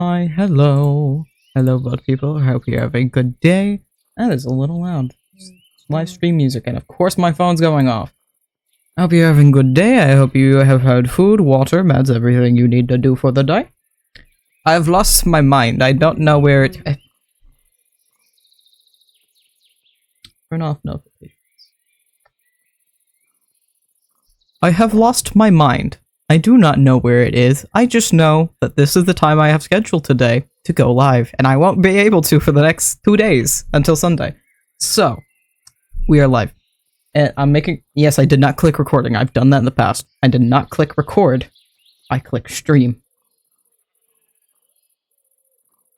Hi, hello. Hello, bug people. I hope you're having a good day. That is a little loud. It's live stream music, and of course my phone's going off. I hope you're having a good day. I hope you have had food, water, meds, everything you need to do for the day. I've lost my mind. I don't know where it... Turn off notifications. I have lost my mind. I do not know where it is. I just know that this is the time I have scheduled today to go live, and I won't be able to for the next 2 days until Sunday. So, we are live. And I'm making... Yes, I did not click recording. I've done that in the past. I did not click record. I click stream.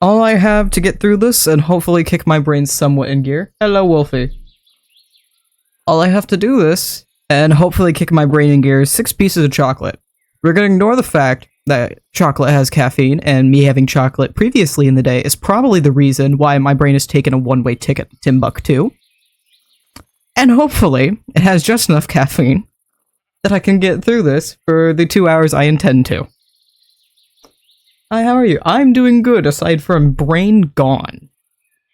All I have to get through this and hopefully kick my brain somewhat in gear. Hello, Wolfie. All I have to do this and hopefully kick my brain in gear is 6 pieces of chocolate. We're going to ignore the fact that chocolate has caffeine, and me having chocolate previously in the day is probably the reason why my brain has taken a one-way ticket to Timbuktu. And hopefully, it has just enough caffeine that I can get through this for the 2 hours I intend to. Hi, how are you? I'm doing good, aside from brain gone.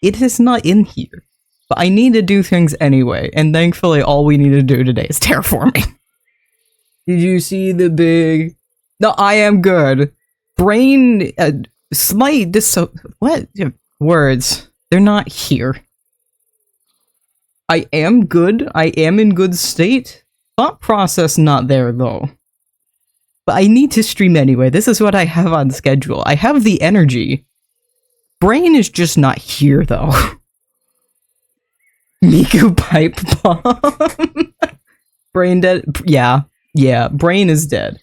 It is not in here, but I need to do things anyway, and thankfully all we need to do today is terraforming. Did you see the big... No, I am good. Brain... slight what? Words. They're not here. I am good. I am in good state. Thought process not there, though. But I need to stream anyway. This is what I have on schedule. I have the energy. Brain is just not here, though. Miku pipe bomb. Brain dead. Yeah, brain is dead.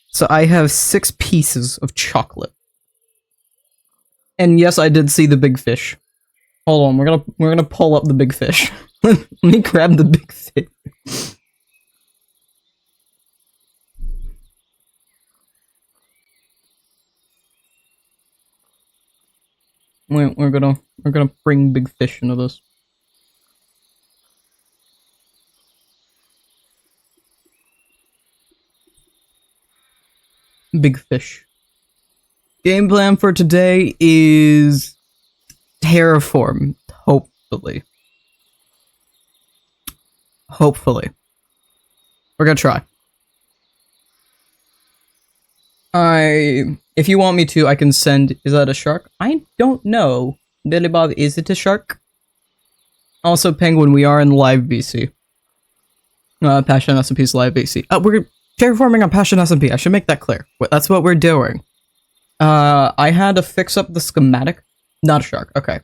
So I have 6 pieces of chocolate. And yes, I did see the big fish. Hold on, we're gonna pull up the big fish. Let me grab the big fish. We're gonna bring big fish into this. Big fish. Game plan for today is terraform, hopefully. Hopefully. We're gonna try. If you want me to, I can send... Is that a shark? I don't know. Billy Bob, is it a shark? Also, Penguin, we are in live BC. Passion SMP's live BC. We're terraforming on Passion SMP. I should make that clear. That's what we're doing. I had to fix up the schematic. Not a shark, okay.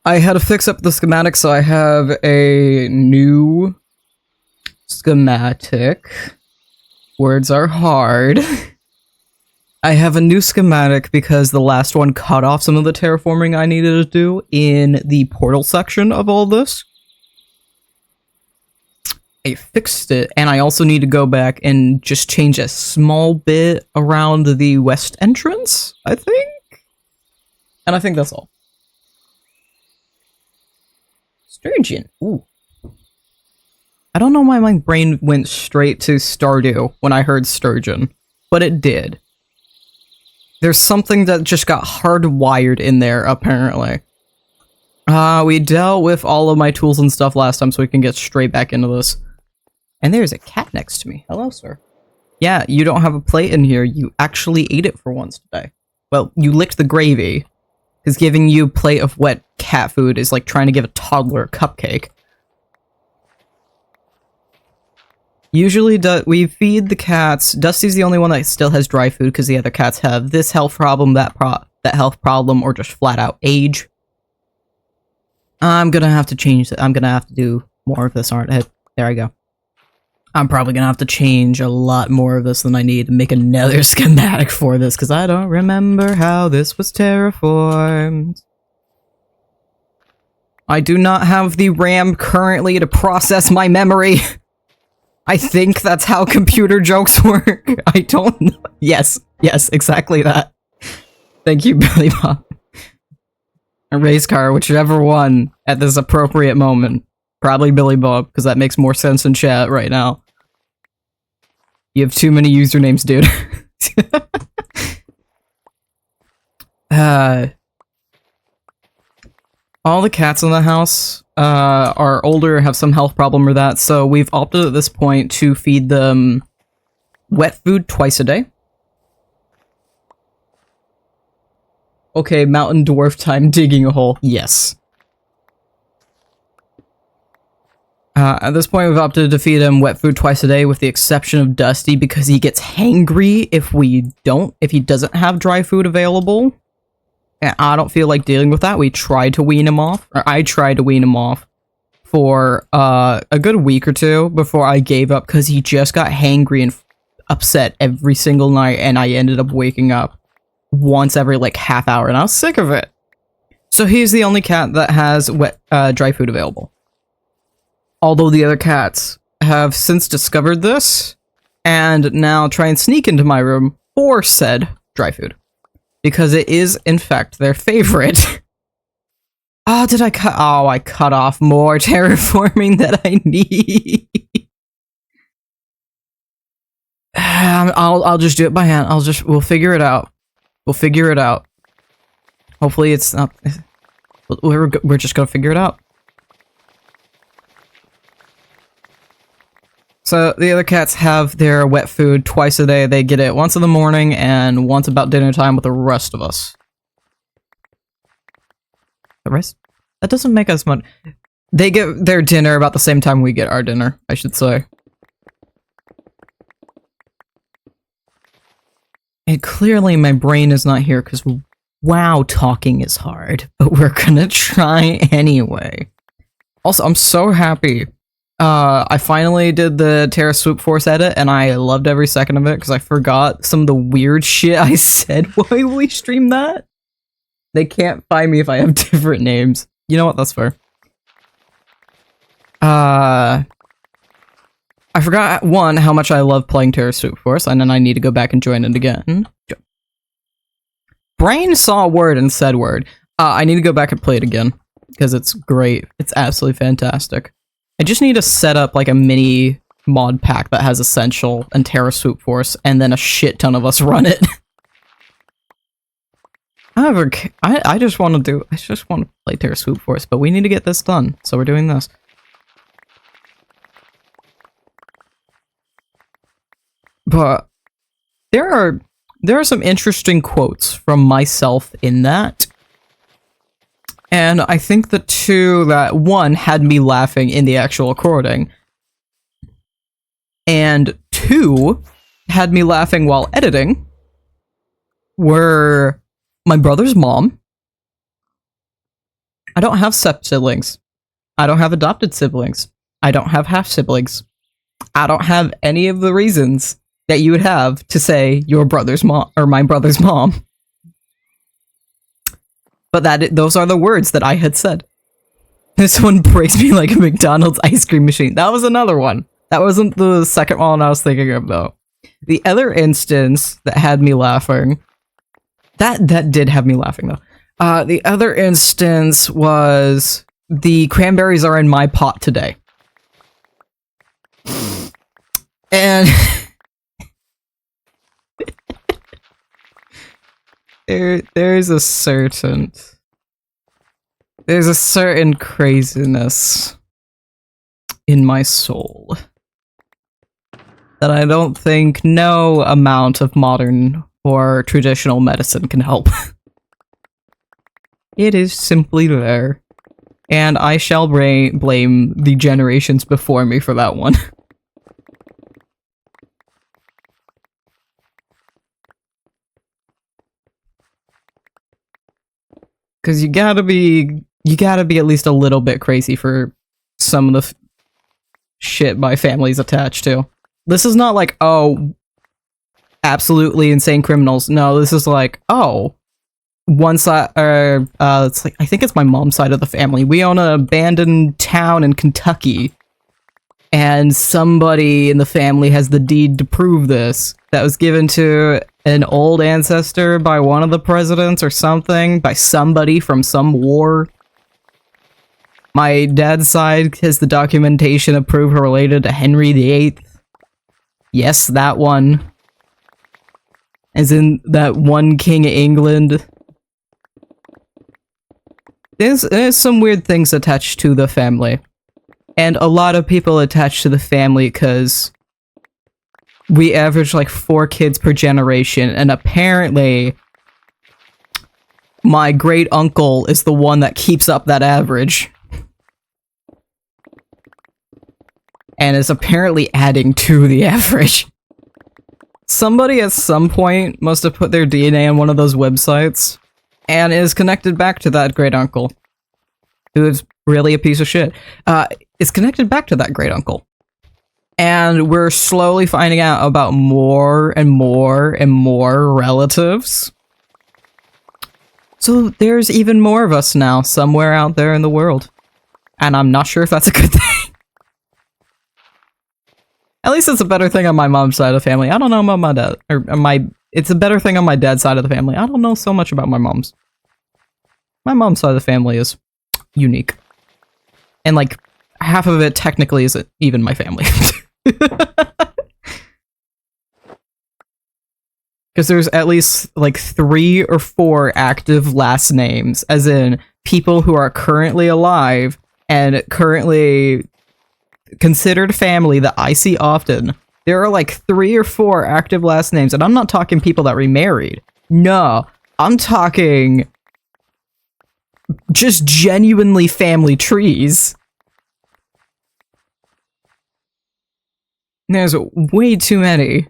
I had to fix up the schematic, so I have a new schematic. Words are hard. I have a new schematic because the last one cut off some of the terraforming I needed to do in the portal section of all this. I fixed it, and I also need to go back and just change a small bit around the west entrance, I think? And I think that's all. Sturgeon. Ooh. I don't know why my brain went straight to Stardew when I heard sturgeon, but it did. There's something that just got hardwired in there, apparently. We dealt with all of my tools and stuff last time, so we can get straight back into this. And there's a cat next to me. Hello, sir. Yeah, you don't have a plate in here. You actually ate it for once today. Well, you licked the gravy. Because giving you a plate of wet cat food is like trying to give a toddler a cupcake. Usually, we feed the cats. Dusty's the only one that still has dry food because the other cats have this health problem, that health problem, or just flat out age. I'm gonna have to change that. I'm gonna have to do more of this, aren't I? There I go. I'm probably gonna have to change a lot more of this than I need to make another schematic for this, because I don't remember how this was terraformed. I do not have the RAM currently to process my memory. I think that's how computer jokes work. I don't know. Yes, exactly that. Thank you, Billy Bob. A race car, whichever one at this appropriate moment. Probably Billy Bob, because that makes more sense in chat right now. You have too many usernames, dude. All the cats in the house are older, have some health problem or that, so we've opted at this point to feed them wet food twice a day. Okay, mountain dwarf time digging a hole. Yes. At this point, we've opted to feed him wet food twice a day, with the exception of Dusty, because he gets hangry if he doesn't have dry food available. And I don't feel like dealing with that. We tried to wean him off, or I tried to wean him off for a good week or two before I gave up, because he just got hangry and upset every single night, and I ended up waking up once every like half hour, and I was sick of it. So he's the only cat that has dry food available. Although the other cats have since discovered this, and now try and sneak into my room for said dry food. Because it is, in fact, their favorite. Oh, did I cut? Oh, I cut off more terraforming that I need. I'll just do it by hand. We'll figure it out. We'll figure it out. Hopefully it's not... We're just gonna figure it out. So, the other cats have their wet food twice a day. They get it once in the morning and once about dinner time with the rest of us. The rest? That doesn't make us much. They get their dinner about the same time we get our dinner, I should say. And clearly my brain is not here because, wow, talking is hard. But we're gonna try anyway. Also, I'm so happy. I finally did the Terra Swoop Force edit, and I loved every second of it, because I forgot some of the weird shit I said while we streamed that. They can't find me if I have different names. You know what, that's fair. I forgot, one, how much I love playing Terra Swoop Force, and then I need to go back and join it again. Brain saw a word and said word. I need to go back and play it again, because it's great. It's absolutely fantastic. I just need to set up like a mini mod pack that has Essential and Terra Swoop Force, and then a shit ton of us run it. I just want to play Terra Swoop Force, but we need to get this done, so we're doing this. But there are some interesting quotes from myself in that. And I think the two that, one, had me laughing in the actual recording, and two, had me laughing while editing, were my brother's mom. I don't have step-siblings. I don't have adopted siblings. I don't have half-siblings. I don't have any of the reasons that you would have to say your brother's mom, or my brother's mom. But those are the words that I had said. This one breaks me like a McDonald's ice cream machine. That was another one. That wasn't the second one I was thinking of, though. The other instance that had me laughing... That did have me laughing, though. The other instance was... The cranberries are in my pot today. And... There's a certain craziness in my soul that I don't think no amount of modern or traditional medicine can help. It is simply there, and I shall blame the generations before me for that one. Because you gotta be at least a little bit crazy for some of the shit my family's attached to. This is not like, oh, absolutely insane criminals. No, this is like, oh, one side, it's like, I think it's my mom's side of the family. We own an abandoned town in Kentucky, and somebody in the family has the deed to prove this. That was given to an old ancestor by one of the presidents or something, by somebody from some war. My dad's side has the documentation to prove her related to Henry VIII. Yes, that one. As in that one king of England there's some weird things attached to the family. And a lot of people attached to the family because we average like 4 kids per generation, and apparently my great uncle is the one that keeps up that average. And is apparently adding to the average. Somebody at some point must have put their DNA on one of those websites and is connected back to that great uncle, who is really a piece of shit. Is connected back to that great uncle. And we're slowly finding out about more and more and more relatives. So there's even more of us now, somewhere out there in the world. And I'm not sure if that's a good thing. At least it's a better thing on my mom's side of the family. I don't know about my dad. It's a better thing on my dad's side of the family. I don't know so much about my mom's. My mom's side of the family is unique. And like, half of it technically isn't even my family. Because there's at least like 3 or 4 active last names, as in people who are currently alive and currently considered family that I see often. There are like 3 or 4 active last names, and I'm not talking people that remarried. No, I'm talking just genuinely family trees. There's way too many.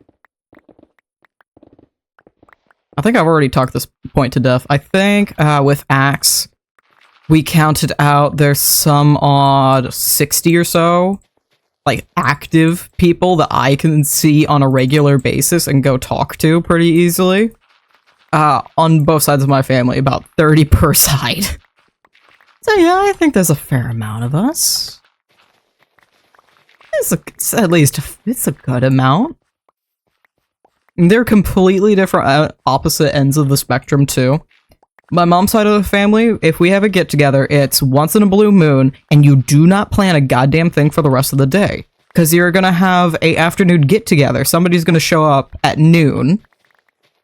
I think I've already talked this point to death. I think with Axe, we counted out there's some odd 60 or so, like, active people that I can see on a regular basis and go talk to pretty easily. On both sides of my family, about 30 per side. So yeah, I think there's a fair amount of us. It's at least, it's a good amount. They're completely different opposite ends of the spectrum too. My mom's side of the family, if we have a get-together, it's once in a blue moon, and you do not plan a goddamn thing for the rest of the day. Because you're gonna have a afternoon get-together, somebody's gonna show up at noon,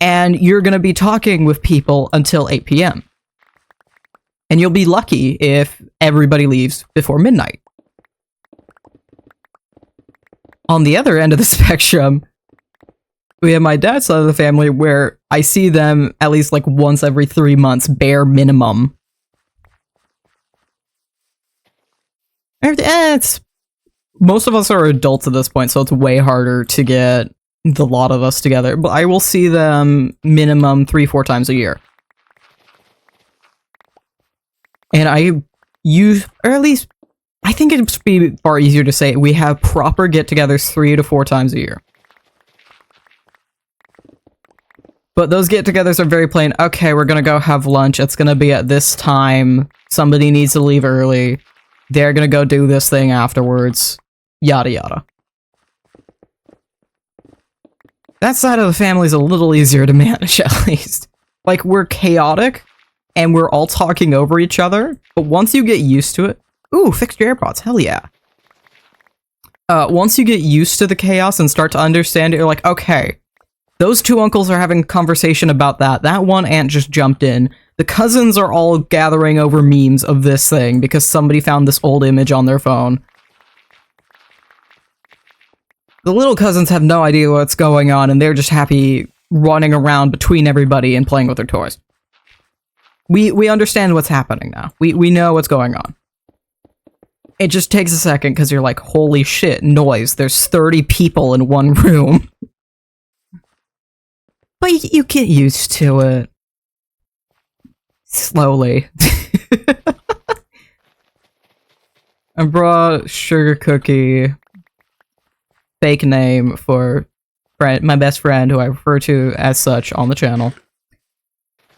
and you're gonna be talking with people until 8 p.m. And you'll be lucky if everybody leaves before midnight. On the other end of the spectrum, we have my dad's side of the family where I see them at least like once every 3 months, bare minimum. Most of us are adults at this point, so it's way harder to get the lot of us together. But I will see them minimum 3-4 times a year. And I think it'd be far easier to say we have proper get-togethers 3 to 4 times a year. But those get-togethers are very plain. Okay, we're gonna go have lunch. It's gonna be at this time. Somebody needs to leave early. They're gonna go do this thing afterwards. Yada yada. That side of the family is a little easier to manage, at least. Like, we're chaotic, and we're all talking over each other, but once you get used to it... Ooh, fixed your AirPods, hell yeah. Once you get used to the chaos and start to understand it, you're like, okay, those 2 uncles are having a conversation about that. That one aunt just jumped in. The cousins are all gathering over memes of this thing because somebody found this old image on their phone. The little cousins have no idea what's going on, and they're just happy running around between everybody and playing with their toys. We understand what's happening now. We know what's going on. It just takes a second because you're like, holy shit, noise. There's 30 people in one room. But you get used to it. Slowly. I brought Sugar Cookie, fake name for my best friend, who I refer to as such on the channel.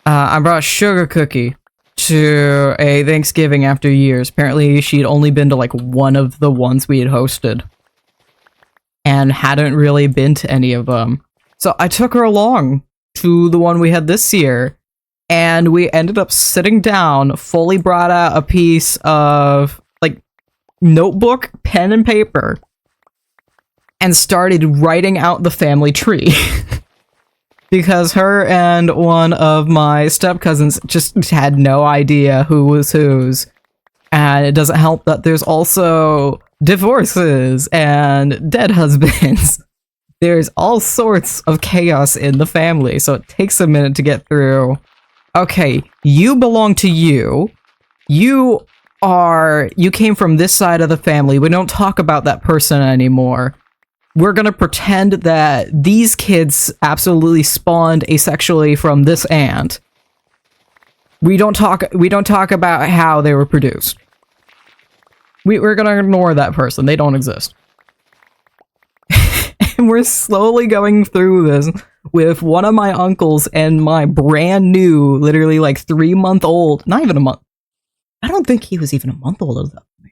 I brought Sugar Cookie to a Thanksgiving after years. Apparently, she'd only been to like one of the ones we had hosted. And hadn't really been to any of them. So I took her along to the one we had this year, and we ended up sitting down, fully brought out a piece of, like, notebook, pen, and paper, and started writing out the family tree. because her and one of my step cousins just had no idea who was whose. And it doesn't help that there's also divorces and dead husbands. There's all sorts of chaos in the family, so it takes a minute to get through. Okay, you belong to you. You came from this side of the family. We don't talk about that person anymore. We're gonna pretend that these kids absolutely spawned asexually from this aunt. We don't talk about how they were produced. We're gonna ignore that person. They don't exist. And we're slowly going through this with one of my uncles and my brand new, literally like 3-month-old, not even a month. I don't think he was even a month older than me.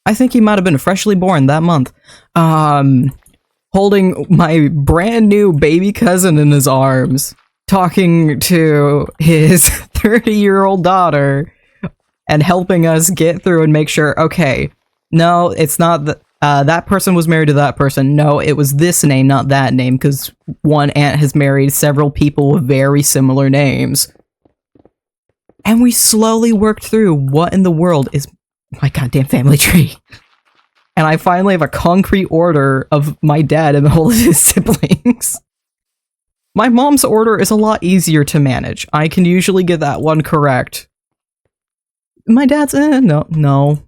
I think he might have been freshly born that month. Holding my brand new baby cousin in his arms, talking to his 30-year-old daughter, and helping us get through and make sure, okay, no, it's not that person was married to that person. No, it was this name, not that name, because one aunt has married several people with very similar names. And we slowly worked through what in the world is my goddamn family tree. And I finally have a concrete order of my dad and all of his siblings. My mom's order is a lot easier to manage. I can usually get that one correct. My dad's no.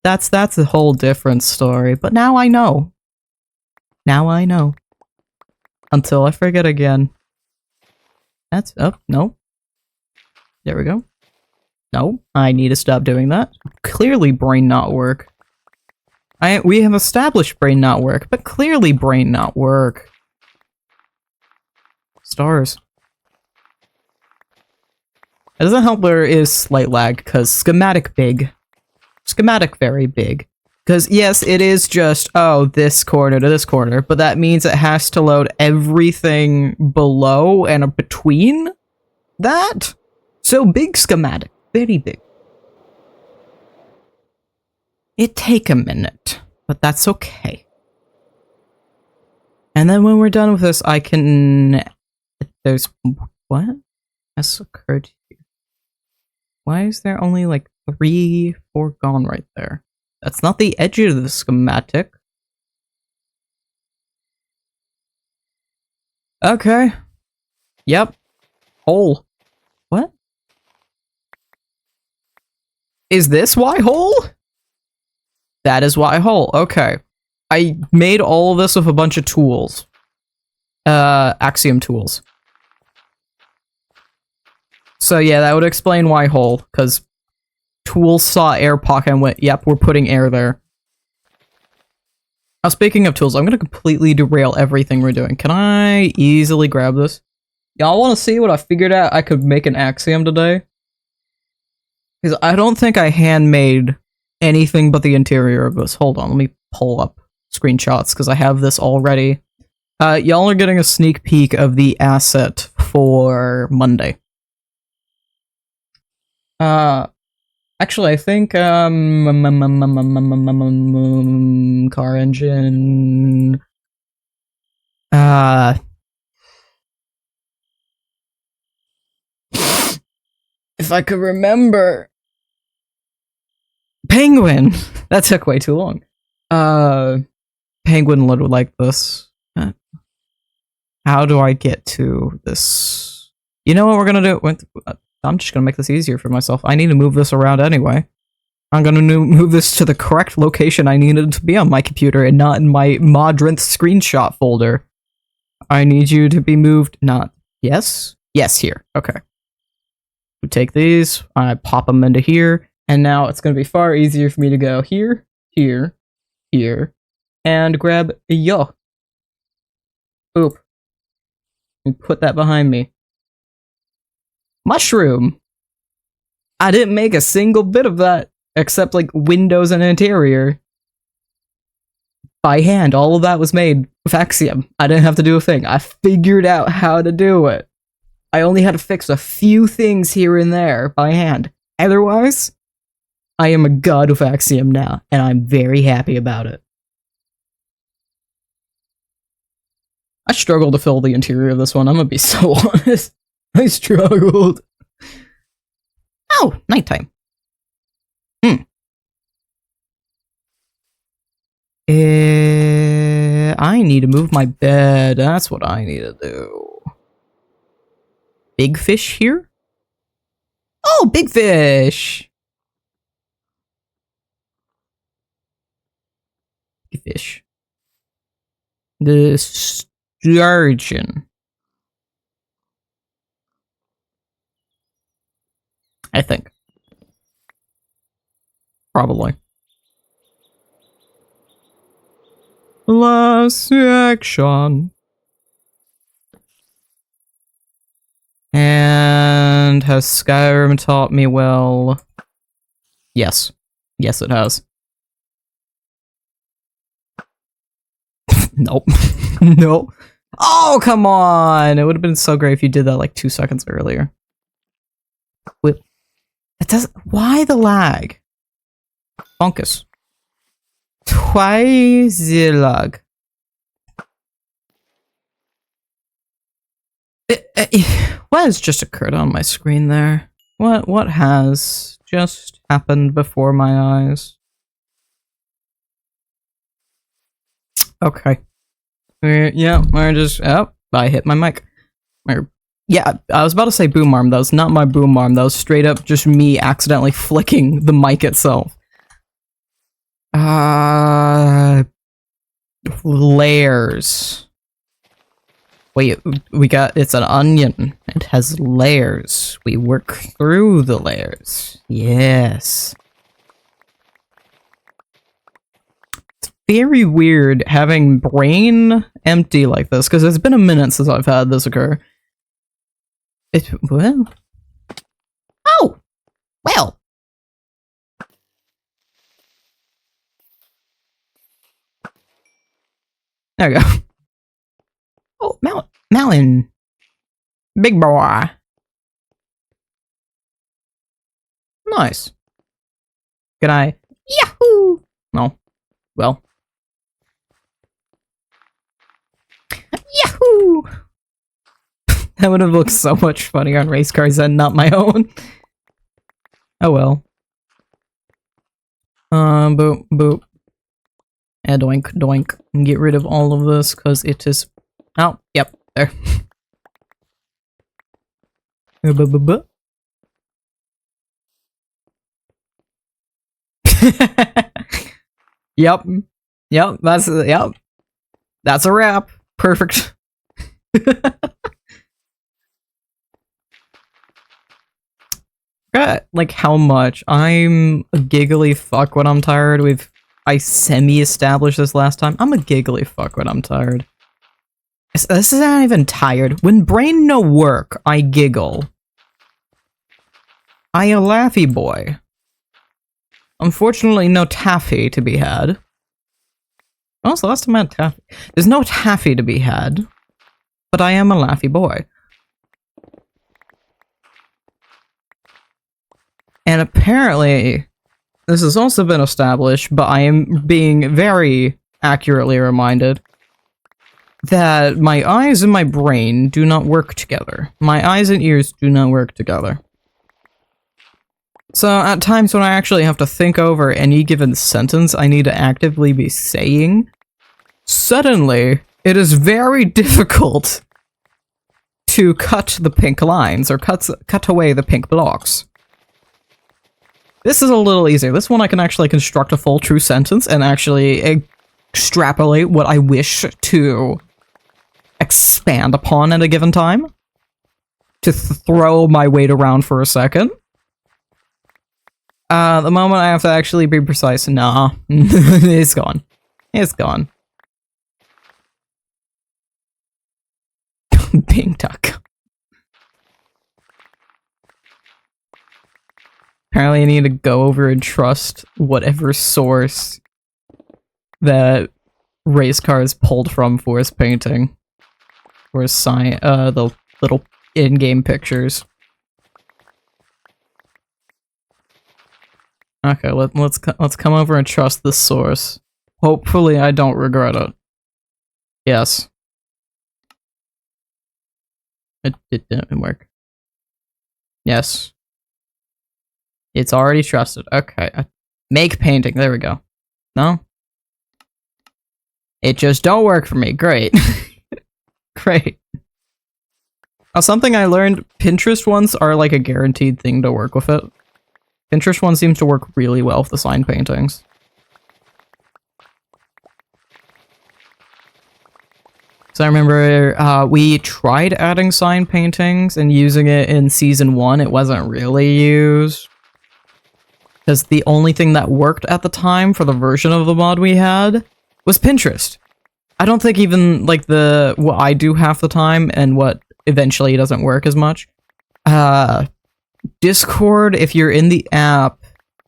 That's a whole different story, but now I know. Now I know. Until I forget again. No. There we go. No, I need to stop doing that. Clearly brain not work. We have established brain not work, but clearly brain not work. Stars. It doesn't help there is slight lag, because schematic big. Schematic very big. Because yes, it is just, oh, this corner to this corner, but that means it has to load everything below and between that? So big schematic. Very big. It take a minute, but that's okay. And then when we're done with this, I can... There's... What? That's occurred to you. Why is there only like 3 foregone right there? That's not the edge of the schematic. Okay. Yep. Hole. What? Is this why hole? That is why hole. Okay. I made all of this with a bunch of tools. Axiom tools. So yeah, that would explain why hole, because tools saw air pocket and went, yep, we're putting air there. Now speaking of tools, I'm gonna completely derail everything we're doing. Can I easily grab this? Y'all wanna see what I figured out I could make an axiom today? Because I don't think I handmade anything but the interior of this. Hold on, let me pull up screenshots, because I have this already. Y'all are getting a sneak peek of the asset for Monday. Actually, I think, car engine, if I could remember, penguin, that took way too long. Penguin would like this. How do I get to this? You know what we're gonna do? I'm just gonna make this easier for myself. I need to move this around anyway. I'm gonna move this to the correct location I needed to be on my computer and not in my Modrinth screenshot folder. I need you to be moved, not... Yes? Yes, here. Okay. We take these, I pop them into here, and now it's gonna be far easier for me to go here, here, here, and grab yo. Oop. And put that behind me. Mushroom! I didn't make a single bit of that, except like windows and interior. By hand, all of that was made with Axiom. I didn't have to do a thing. I figured out how to do it. I only had to fix a few things here and there by hand. Otherwise, I am a god of Axiom now, and I'm very happy about it. I struggled to fill the interior of this one, I'm gonna be so honest. I struggled. Oh, nighttime. I need to move my bed. That's what I need to do. Big fish here? Oh, big fish! Big fish. The sturgeon. I think. Probably. Last action. And has Skyrim taught me well? Yes. Yes, it has. Nope. Nope. Oh, come on! It would have been so great if you did that like 2 seconds earlier. Wait. It does. Why the lag? Bonkus. Why the lag? What has just occurred on my screen there? What has just happened before my eyes? Okay. Yeah, we're just... Oh, I hit my mic. Yeah, I was about to say boom arm. That was not my boom arm. That was straight up just me accidentally flicking the mic itself. Layers. Wait, we got... It's an onion. It has layers. We work through the layers. Yes. Very weird having brain empty like this, because it's been a minute since I've had this occur. Well. Oh! Well! There we go. Oh, mountain. Big boy. Nice. Can I? Yahoo! No. Well. Yahoo! That would have looked so much funnier on race cars and not my own. Oh well. Boop, boop. And doink, doink. And get rid of all of this, because it is... Oh, yep, there. Yep. Yep, that's a wrap. Perfect. Forgot, like, how much I'm a giggly fuck when I'm tired. I semi-established this last time. I'm a giggly fuck when I'm tired. This is not even tired. When brain no work, I giggle. I a laughy boy. Unfortunately, no taffy to be had. When was the last time I had taffy? There's no taffy to be had. But I am a laughy boy. And apparently, this has also been established, but I am being very accurately reminded that my eyes and my brain do not work together. My eyes and ears do not work together. So at times when I actually have to think over any given sentence I need to actively be saying, suddenly it is very difficult to cut the pink lines or cut away the pink blocks. This is a little easier. This one I can actually construct a full true sentence and actually extrapolate what I wish to expand upon at a given time. To throw my weight around for a second. The moment I have to actually be precise, nah. It's gone. It's gone. Bing duck. Apparently I need to go over and trust whatever source that race cars pulled from for his painting. For his the little in-game pictures. Okay, let's come over and trust this source. Hopefully I don't regret it. Yes. It didn't work. Yes. It's already trusted. Okay. Make painting. There we go. No? It just don't work for me. Great. Great. Something I learned, Pinterest ones are like a guaranteed thing to work with it. Pinterest one seems to work really well with the sign paintings. So I remember we tried adding sign paintings and using it in Season 1. It wasn't really used. Because the only thing that worked at the time for the version of the mod we had was Pinterest. I don't think even like what I do half the time and what eventually doesn't work as much. Discord, if you're in the app,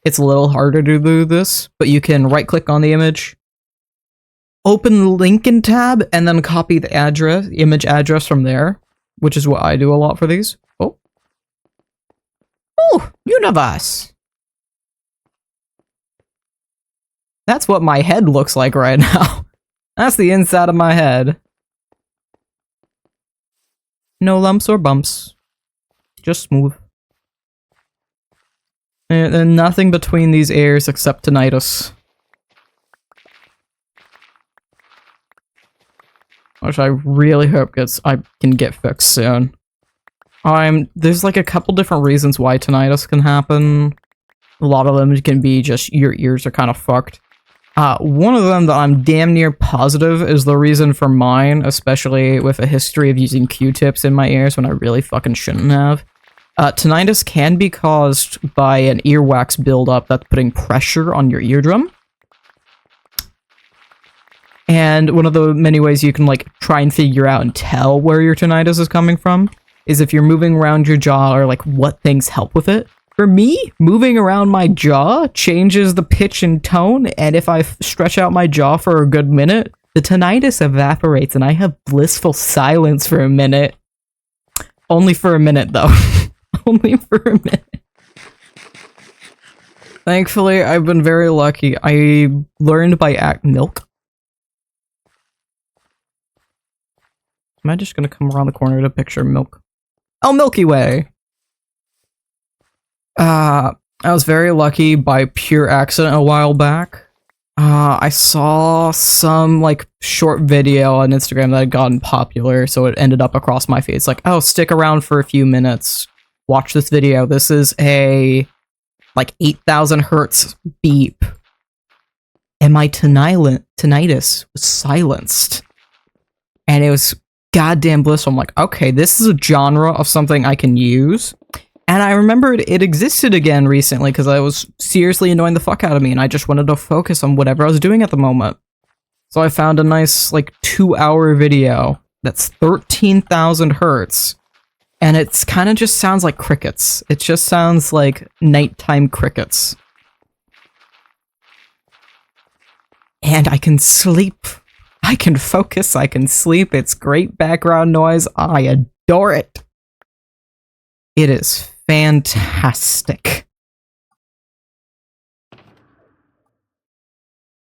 it's a little harder to do this, but you can right click on the image, open the Lincoln tab, and then copy the address, image address from there, which is what I do a lot for these. Oh, universe. That's what my head looks like right now. That's the inside of my head. No lumps or bumps. Just smooth. And nothing between these ears except tinnitus. Which I really hope I can get fixed soon. There's like a couple different reasons why tinnitus can happen. A lot of them can be just your ears are kind of fucked. One of them that I'm damn near positive is the reason for mine, especially with a history of using Q-tips in my ears when I really fucking shouldn't have. Tinnitus can be caused by an earwax buildup that's putting pressure on your eardrum. And one of the many ways you can like try and figure out and tell where your tinnitus is coming from is if you're moving around your jaw or like what things help with it. For me, moving around my jaw changes the pitch and tone, and if I stretch out my jaw for a good minute, the tinnitus evaporates and I have blissful silence for a minute. Only for a minute, though. Only for a minute. Thankfully, I've been very lucky. I learned by milk. Am I just gonna come around the corner to picture milk? Oh, Milky Way! I was very lucky by pure accident a while back. I saw some, like, short video on Instagram that had gotten popular, so it ended up across my feed. It's like, oh, stick around for a few minutes. Watch this video. This is a, like, 8,000 hertz beep. And my tinnitus was silenced. And it was goddamn blissful. I'm like, okay, this is a genre of something I can use. And I remembered it existed again recently because I was seriously annoying the fuck out of me and I just wanted to focus on whatever I was doing at the moment. So I found a nice, like, 2-hour video that's 13,000 hertz. And it's kind of just sounds like crickets. It just sounds like nighttime crickets. And I can sleep. I can focus. I can sleep. It's great background noise. I adore it. It is fantastic.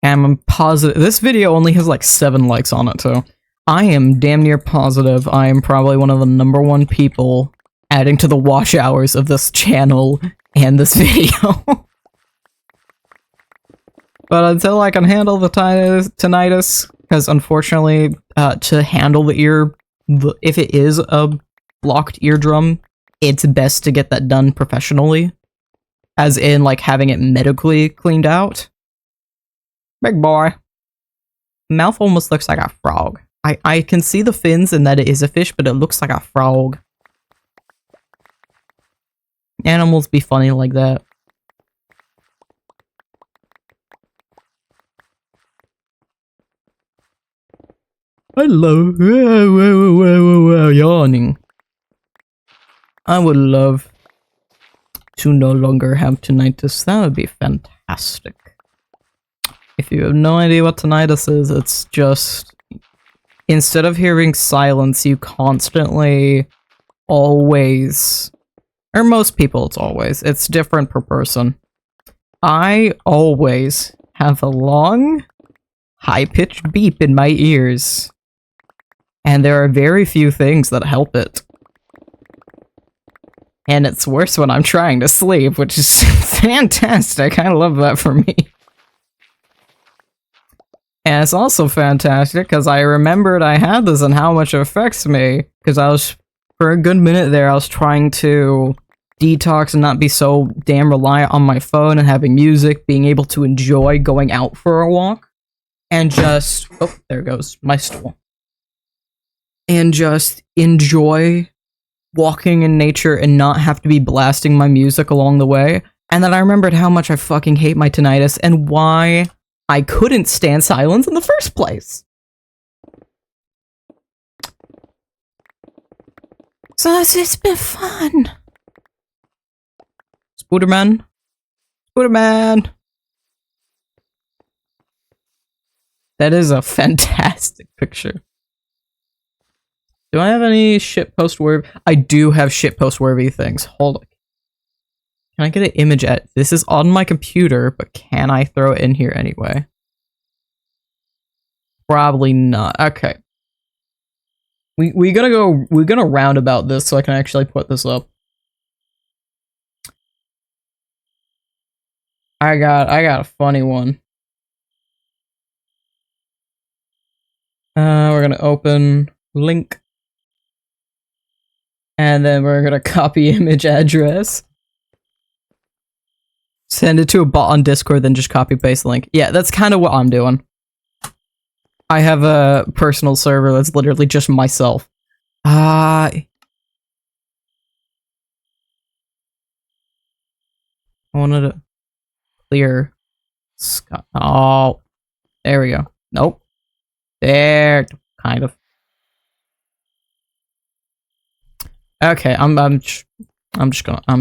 And I'm positive this video only has like 7 likes on it too. I am damn near positive I am probably one of the #1 people adding to the watch hours of this channel and this video. But until I can handle the tinnitus, because unfortunately, to handle the ear, if it is a blocked eardrum, it's best to get that done professionally. As in, like, having it medically cleaned out. Big boy. Mouth almost looks like a frog. I can see the fins and that it is a fish, but it looks like a frog. Animals be funny like that. I love yawning. I would love to no longer have tinnitus. That would be fantastic. If you have no idea what tinnitus is, it's just instead of hearing silence, you constantly always, or most people it's different per person. I always have a long, high-pitched beep in my ears. And there are very few things that help it. And it's worse when I'm trying to sleep, which is fantastic. I love that for me. And it's also fantastic because I remembered I had this and how much it affects me. Because I was, for a good minute there, I was trying to detox and not be so damn reliant on my phone and having music, being able to enjoy going out for a walk. And just, oh, there goes my stool. And just enjoy walking in nature and not have to be blasting my music along the way. And then I remembered how much I fucking hate my tinnitus and why I couldn't stand silence in the first place. So it's been fun. Spooderman. Spooderman. That is a fantastic picture. Do I have any shitpost-worthy? I do have shitpost-worthy things. Hold on. Can I get an image at? This is on my computer, but can I throw it in here anyway? Probably not. Okay. We're gonna roundabout this so I can actually put this up. I got a funny one. We're gonna open link. And then we're gonna copy image address. Send it to a bot on Discord, then just copy paste link. Yeah, that's kind of what I'm doing. I have a personal server that's literally just myself. I wanted to clear sky. Oh, there we go. Nope. There, kind of. Okay, I'm just gonna.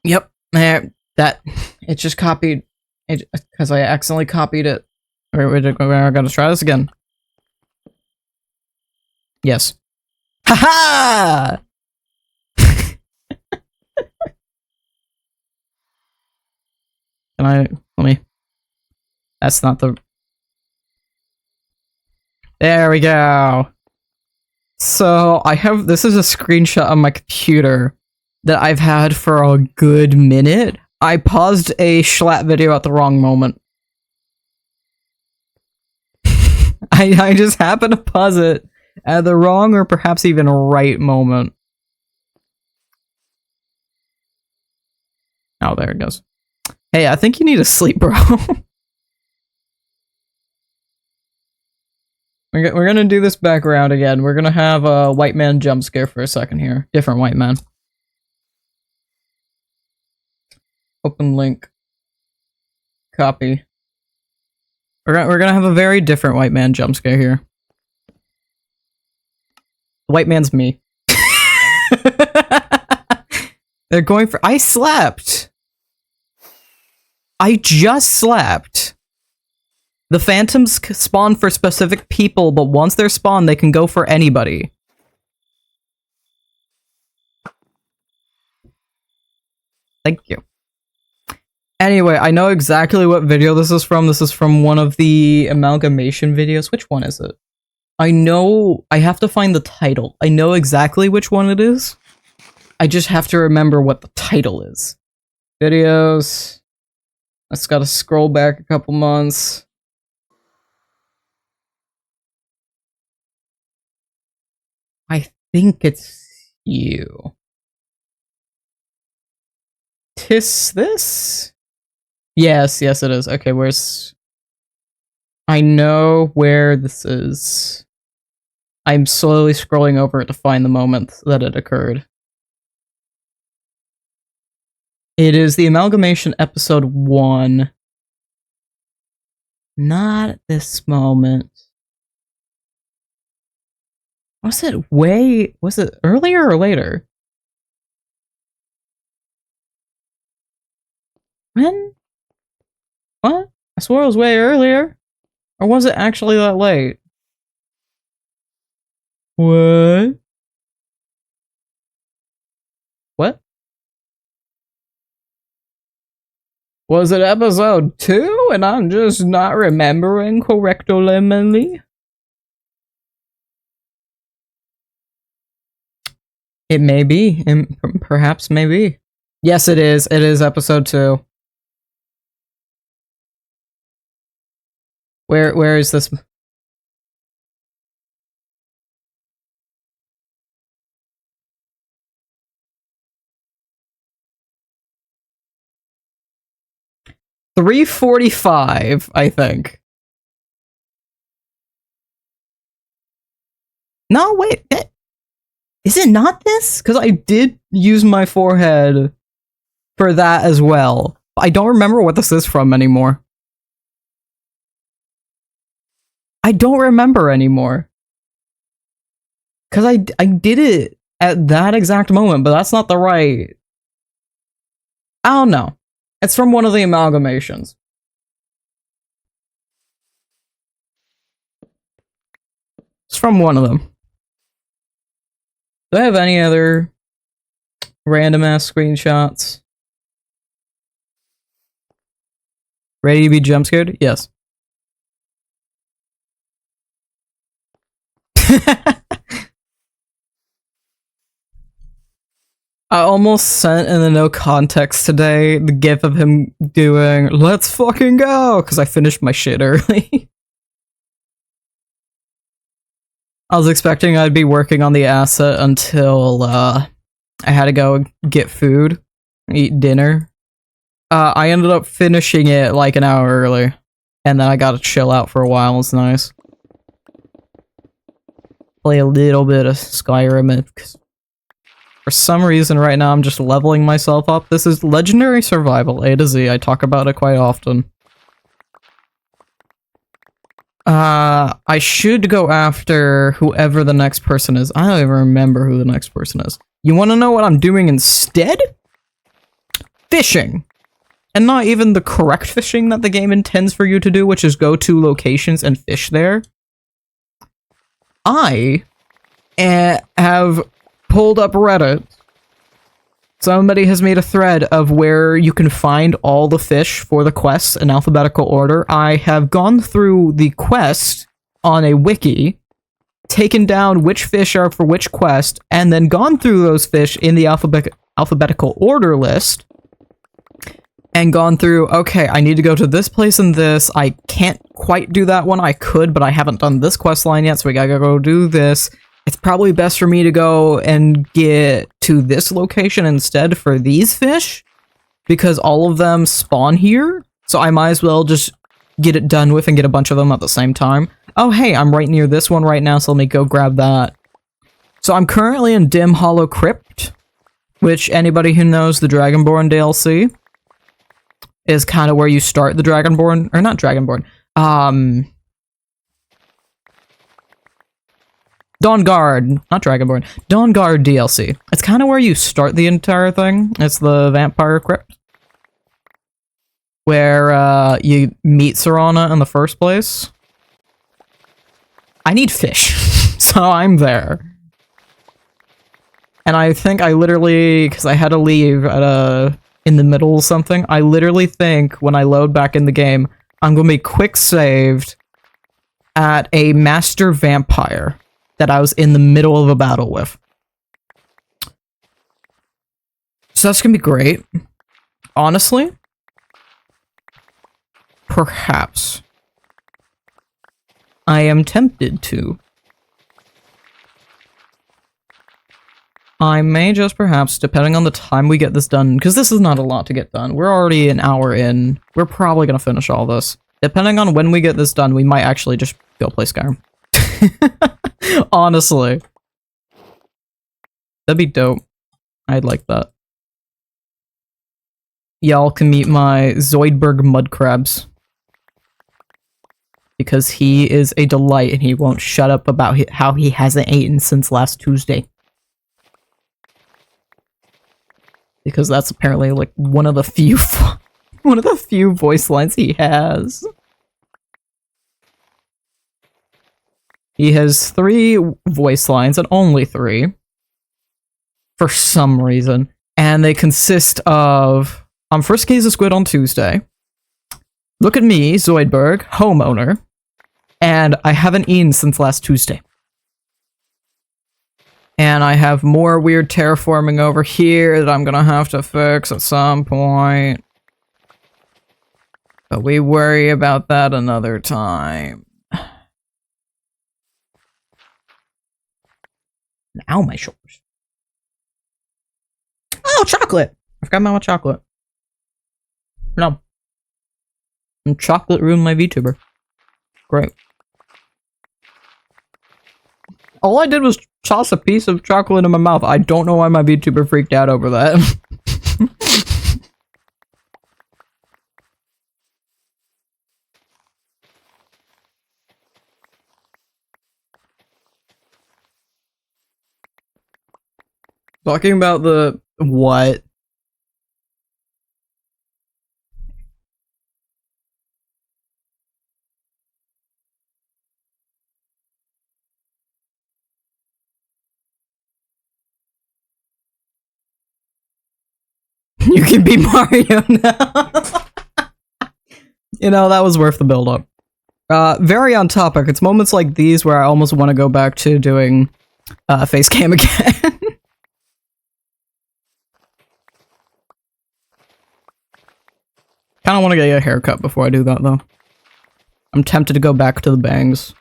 Yep. There, that it just copied it because I accidentally copied it. We're gonna try this again. Yes. Haha! Let me. That's not the. There we go. So I have, this is a screenshot on my computer that I've had for a good minute. I paused a Schlatt video at the wrong moment. I just happened to pause it at the wrong or perhaps even right moment. Oh, there it goes. Hey, I think you need to sleep, bro. We're gonna do this back around again. We're gonna have a white man jump scare for a second here. Different white man. Open link. Copy. We're gonna have a very different white man jump scare here. The white man's me. They're going for— I slept! I just slept! The phantoms spawn for specific people, but once they're spawned, they can go for anybody. Thank you. Anyway, I know exactly what video this is from. This is from one of the amalgamation videos. Which one is it? I know— I have to find the title. I know exactly which one it is. I just have to remember what the title is. Videos. I just gotta scroll back a couple months. I think it's you. Tis this? Yes, it is. Okay, where's... I know where this is. I'm slowly scrolling over it to find the moment that it occurred. It is the Amalgamation Episode 1. Not at this moment. Was it earlier or later? When? What? I swore it was way earlier. Or was it actually that late? What? What? Was it episode 2 and I'm just not remembering correctly? It may be, and perhaps maybe. Yes, it is. It is episode 2. Where is this? $3:45, I think. No, wait. Is it not this? Because I did use my forehead for that as well. I don't remember what this is from anymore. I don't remember anymore. Because I did it at that exact moment, but that's not the right... I don't know. It's from one of the amalgamations. It's from one of them. Do I have any other random ass screenshots? Ready to be jump scared? Yes. I almost sent in the no context today the gif of him doing "let's fucking go" because I finished my shit early. I was expecting I'd be working on the asset until I had to go get food, eat dinner. I ended up finishing it like an hour early, and then I got to chill out for a while. It's nice. Play a little bit of Skyrim. For some reason right now I'm just leveling myself up. This is Legendary Survival, A to Z. I talk about it quite often. I should go after whoever the next person is. I don't even remember who the next person is. You want to know what I'm doing instead? Fishing. And not even the correct fishing that the game intends for you to do, which is go to locations and fish there. I have pulled up Reddit. Somebody has made a thread of where you can find all the fish for the quests in alphabetical order. I have gone through the quest on a wiki, taken down which fish are for which quest, and then gone through those fish in the alphabetical order list, and gone through, okay, I need to go to this place and this. I can't quite do that one. I could, but I haven't done this quest line yet, so we gotta go do this. It's probably best for me to go and get to this location instead for these fish, because all of them spawn here, so I might as well just get it done with and get a bunch of them at the same time. Oh hey, I'm right near this one right now, so let me go grab that. So I'm currently in Dim Hollow Crypt, which anybody who knows the Dragonborn DLC is kind of where you start the Dragonborn, or not Dragonborn, Dawnguard, not Dragonborn, Dawnguard DLC. It's kind of where you start the entire thing. It's the Vampire Crypt, where you meet Serana in the first place. I need fish, so I'm there. And I think I literally, because I had to leave at in the middle of something, I literally think when I load back in the game, I'm going to be quick saved at a master vampire that I was in the middle of a battle with. So that's gonna be great. Honestly, perhaps I am tempted to. I may just perhaps, depending on the time we get this done, because this is not a lot to get done. We're already an hour in. We're probably gonna finish all this. Depending on when we get this done, we might actually just go play Skyrim. Honestly. That'd be dope. I'd like that. Y'all can meet my Zoidberg mud crabs. Because he is a delight and he won't shut up about how he hasn't eaten since last Tuesday. Because that's apparently like one of the few voice lines he has. He has 3 voice lines, and only 3. For some reason. And they consist of, first case of squid on Tuesday. Look at me, Zoidberg, homeowner. And I haven't eaten since last Tuesday. And I have more weird terraforming over here that I'm gonna have to fix at some point. But we worry about that another time. Ow, my shoulders. Oh, chocolate! I forgot about chocolate. No. And chocolate ruined my VTuber. Great. All I did was toss a piece of chocolate in my mouth. I don't know why my VTuber freaked out over that. Talking about the... what? You can be Mario now. You know, that was worth the build-up. Very on topic. It's moments like these where I almost want to go back to doing face cam again. Kinda want to get a haircut before I do that, though. I'm tempted to go back to the bangs.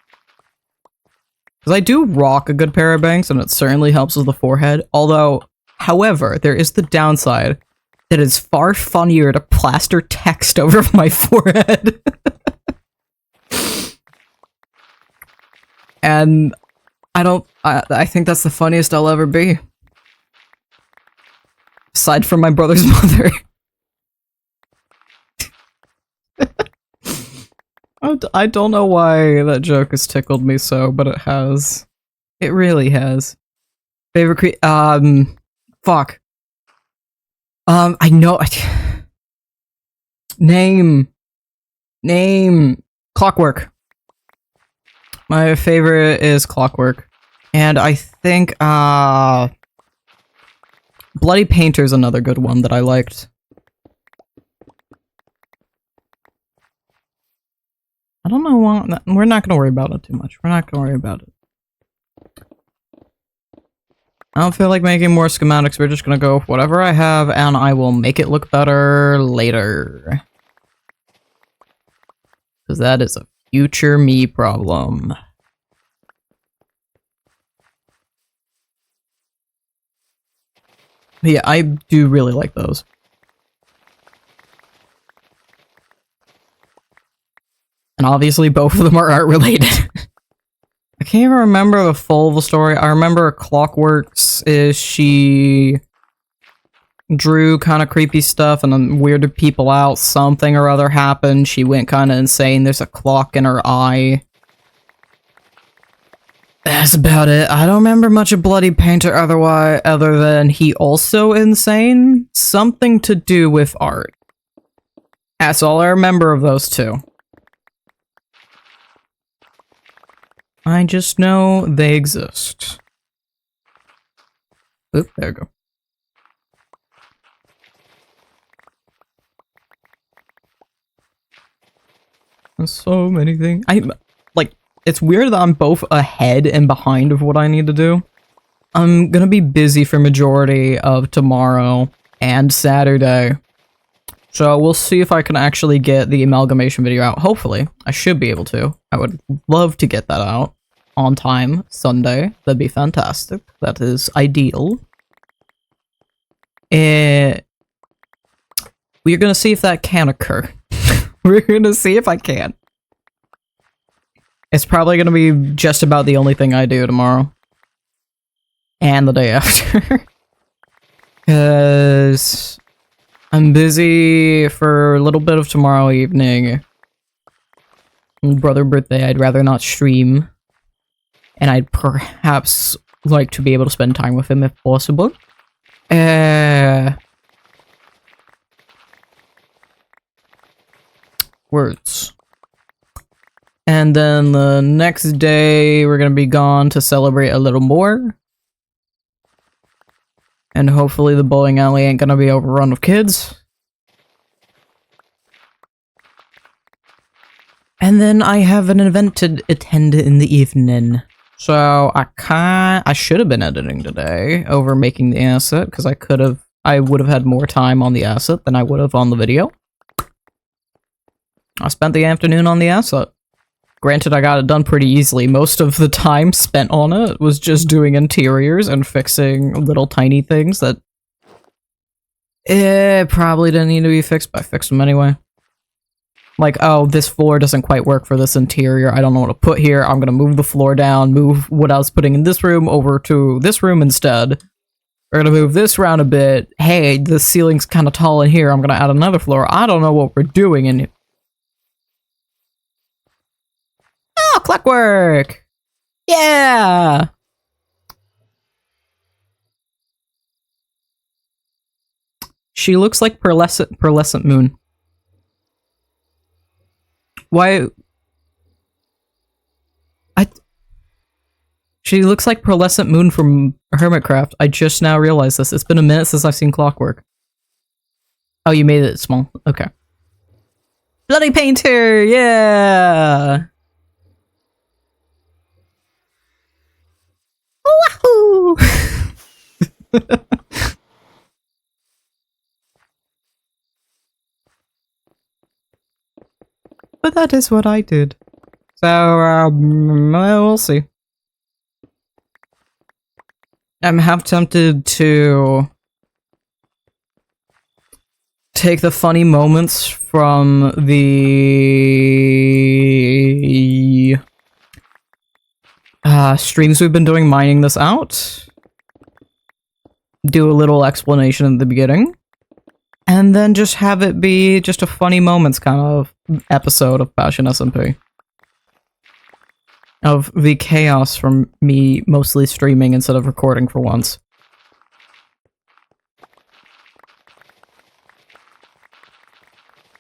Because I do rock a good pair of bangs, and it certainly helps with the forehead. Although, however, there is the downside that it's far funnier to plaster text over my forehead. And I think that's the funniest I'll ever be. Aside from my brother's mother. I don't know why that joke has tickled me so, but it has. It really has. Favorite fuck. I know. Name. Clockwork. My favorite is Clockwork. And I think, Bloody Painter's another good one that I liked. I don't know why. We're not gonna worry about it too much. We're not gonna worry about it. I don't feel like making more schematics. We're just gonna go with whatever I have, and I will make it look better later. Because that is a future me problem. But yeah, I do really like those. And obviously both of them are art related. I can't even remember the full of the story. I remember Clockworks is she drew kind of creepy stuff and then weirded people out. Something or other happened. She went kind of insane. There's a clock in her eye. That's about it. I don't remember much of Bloody Painter other than he also insane. Something to do with art. That's all I remember of those two. I just know they exist. Oop, there we go. There's so many things. It's weird that I'm both ahead and behind of what I need to do. I'm gonna be busy for majority of tomorrow and Saturday. So we'll see if I can actually get the amalgamation video out. Hopefully, I should be able to. I would love to get that out on time Sunday. That'd be fantastic. That is ideal. We're gonna see if that can occur. We're gonna see if I can. It's probably gonna be just about the only thing I do tomorrow. And the day after. Because I'm busy for a little bit of tomorrow evening. Brother birthday, I'd rather not stream. And I'd perhaps like to be able to spend time with him if possible. Words. And then the next day, we're gonna be gone to celebrate a little more. And hopefully the bowling alley ain't gonna be overrun with kids. And then I have an event to attend in the evening. So I should have been editing today over making the asset because I would have had more time on the asset than I would have on the video. I spent the afternoon on the asset. Granted, I got it done pretty easily. Most of the time spent on it was just doing interiors and fixing little tiny things that probably didn't need to be fixed, but I fixed them anyway. Like, oh, this floor doesn't quite work for this interior. I don't know what to put here. I'm gonna move the floor down, move what I was putting in this room over to this room instead. We're gonna move this around a bit. Hey, the ceiling's kind of tall in here. I'm gonna add another floor. I don't know what we're doing in here. Oh, clockwork! Yeah! She looks like pearlescent moon. Why? She looks like pearlescent moon from Hermitcraft. I just now realized this. It's been a minute since I've seen clockwork. Oh, you made it small. Okay. Bloody painter! Yeah! Wahoo! But that is what I did. So, we'll see. I'm half tempted to take the funny moments from the streams we've been doing mining this out. Do a little explanation at the beginning. And then just have it be just a funny moments kind of episode of Passion SMP. Of the chaos from me mostly streaming instead of recording for once.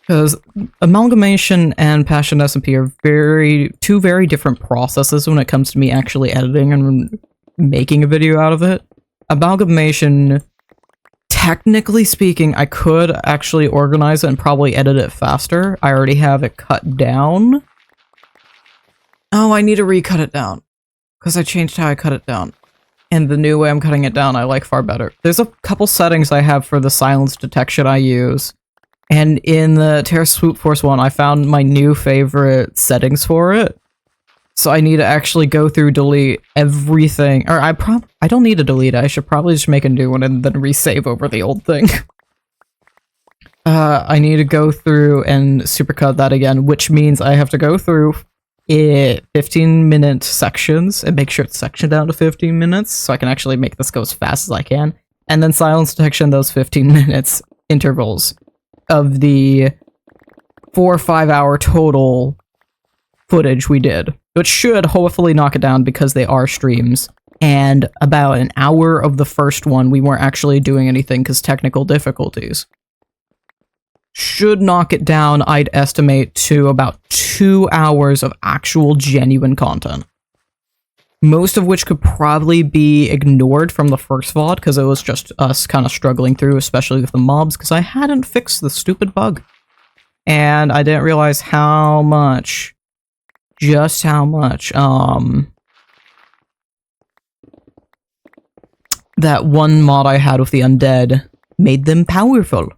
Because amalgamation and Passion SMP are two very different processes when it comes to me actually editing and making a video out of it. Amalgamation, technically speaking, I could actually organize it and probably edit it faster. I already have it cut down. Oh, I need to recut it down. Because I changed how I cut it down. And the new way I'm cutting it down I like far better. There's a couple settings I have for the silence detection I use. And in the Terra Swoop Force one, I found my new favorite settings for it. So I need to actually go through, delete everything. Or I don't need to delete it. I should probably just make a new one and then resave over the old thing. I need to go through and supercut that again, which means I have to go through 15-minute sections and make sure it's sectioned down to 15 minutes so I can actually make this go as fast as I can. And then silence detection those 15 minutes intervals of the 4 or 5 hour total footage we did, which should hopefully knock it down because they are streams. And about an hour of the first one we weren't actually doing anything because technical difficulties. Should knock it down, I'd estimate, to about 2 hours of actual genuine content. Most of which could probably be ignored from the first VOD because it was just us kind of struggling through, especially with the mobs, because I hadn't fixed the stupid bug. And I didn't realize how much, just how much, that one mod I had with the undead made them powerful.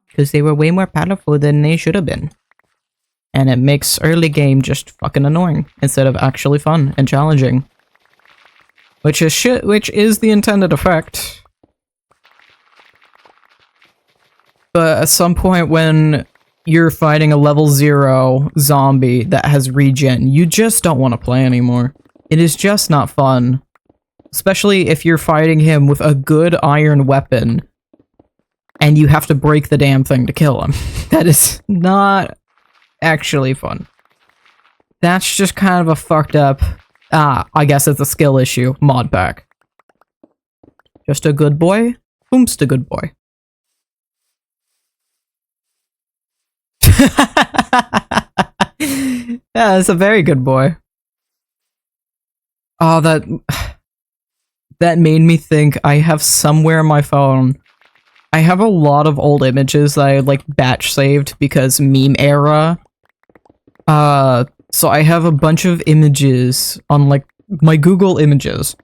Because they were way more powerful than they should have been. And it makes early game just fucking annoying, instead of actually fun and challenging. Which is shit, which is the intended effect. But at some point when you're fighting a level 0 zombie that has regen, you just don't want to play anymore. It is just not fun. Especially if you're fighting him with a good iron weapon, and you have to break the damn thing to kill him. That is not actually fun. That's just kind of a fucked up, I guess it's a skill issue, mod pack. Just a good boy? Whom's the good boy? Yeah, it's a very good boy. Oh, that made me think I have somewhere on my phone. I have a lot of old images that I like batch saved because meme era. So I have a bunch of images on like my Google Images.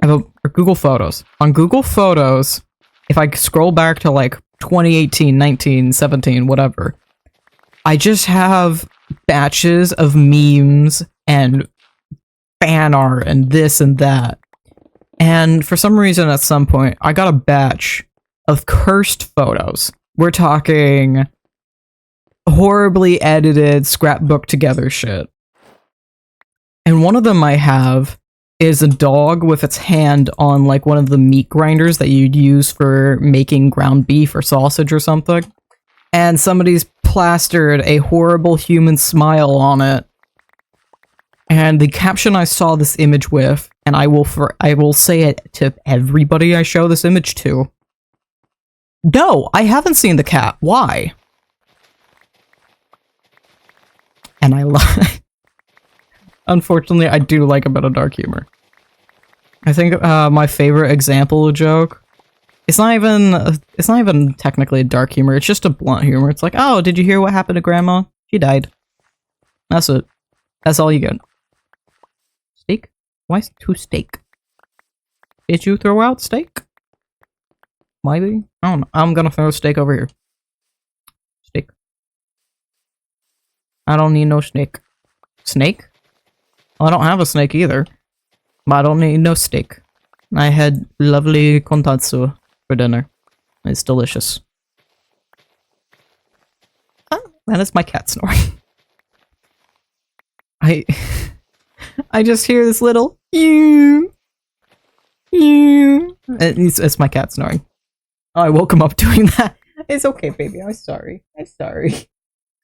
I have or Google Photos. On Google Photos, if I scroll back to like 2018, 19, 17, whatever, I just have batches of memes and fan art and this and that. And for some reason, at some point, I got a batch of cursed photos. We're talking horribly edited, scrapbook together shit. And one of them I have is a dog with its hand on like one of the meat grinders that you'd use for making ground beef or sausage or something. And somebody's plastered a horrible human smile on it. And the caption I saw this image with, and I will say it to everybody I show this image to. No, I haven't seen the cat. Why? And I love. Unfortunately, I do like a bit of dark humor. I think my favorite example of joke. It's not even technically a dark humor. It's just a blunt humor. It's like, oh, did you hear what happened to Grandma? She died. That's it. That's all you get. Steak? Why two steak? Did you throw out steak? Maybe? I don't know. I'm gonna throw steak over here. Steak. I don't need no snake. Snake? Well, I don't have a snake either. But I don't need no steak. I had lovely kontatsu for dinner. It's delicious. Oh, that is my cat snoring. I just hear this little it's my cat snoring. Oh, I woke him up doing that. It's okay, baby. I'm sorry. I'm sorry.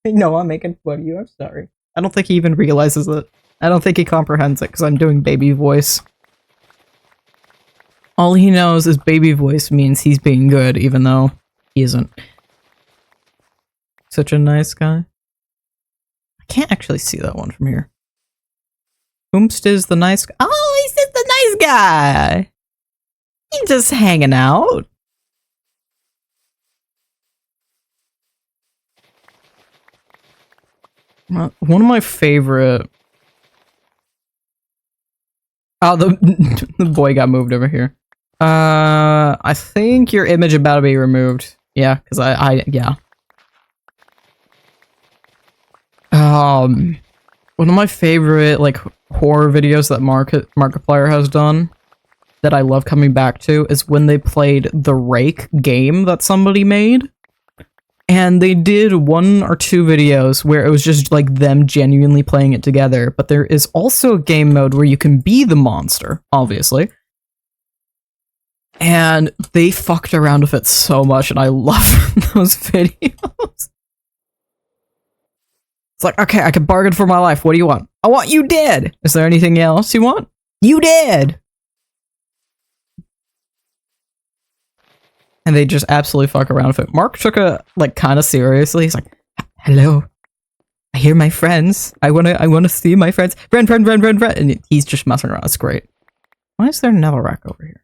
No, I'm making fun of you. I'm sorry. I don't think he even realizes it. I don't think he comprehends it because I'm doing baby voice. All he knows is baby voice means he's being good, even though he isn't. Such a nice guy. I can't actually see that one from here. Whomst is the nice guy? Oh, he's just the nice guy! He's just hanging out. One of my favorite... Oh, the boy got moved over here. I think your image about to be removed. Yeah, because yeah. One of my favorite, like, horror videos that Markiplier has done that I love coming back to is when they played the Rake game that somebody made. And they did 1 or 2 videos where it was just like them genuinely playing it together. But there is also a game mode where you can be the monster, obviously. And they fucked around with it so much, and I love those videos. It's like, okay, I can bargain for my life. What do you want? I want you dead. Is there anything else you want? You dead. And they just absolutely fuck around with it. Mark took it like kind of seriously. He's like, "Hello, I hear my friends. I wanna see my friends. Friend. And he's just messing around. It's great. Why is there another rack over here?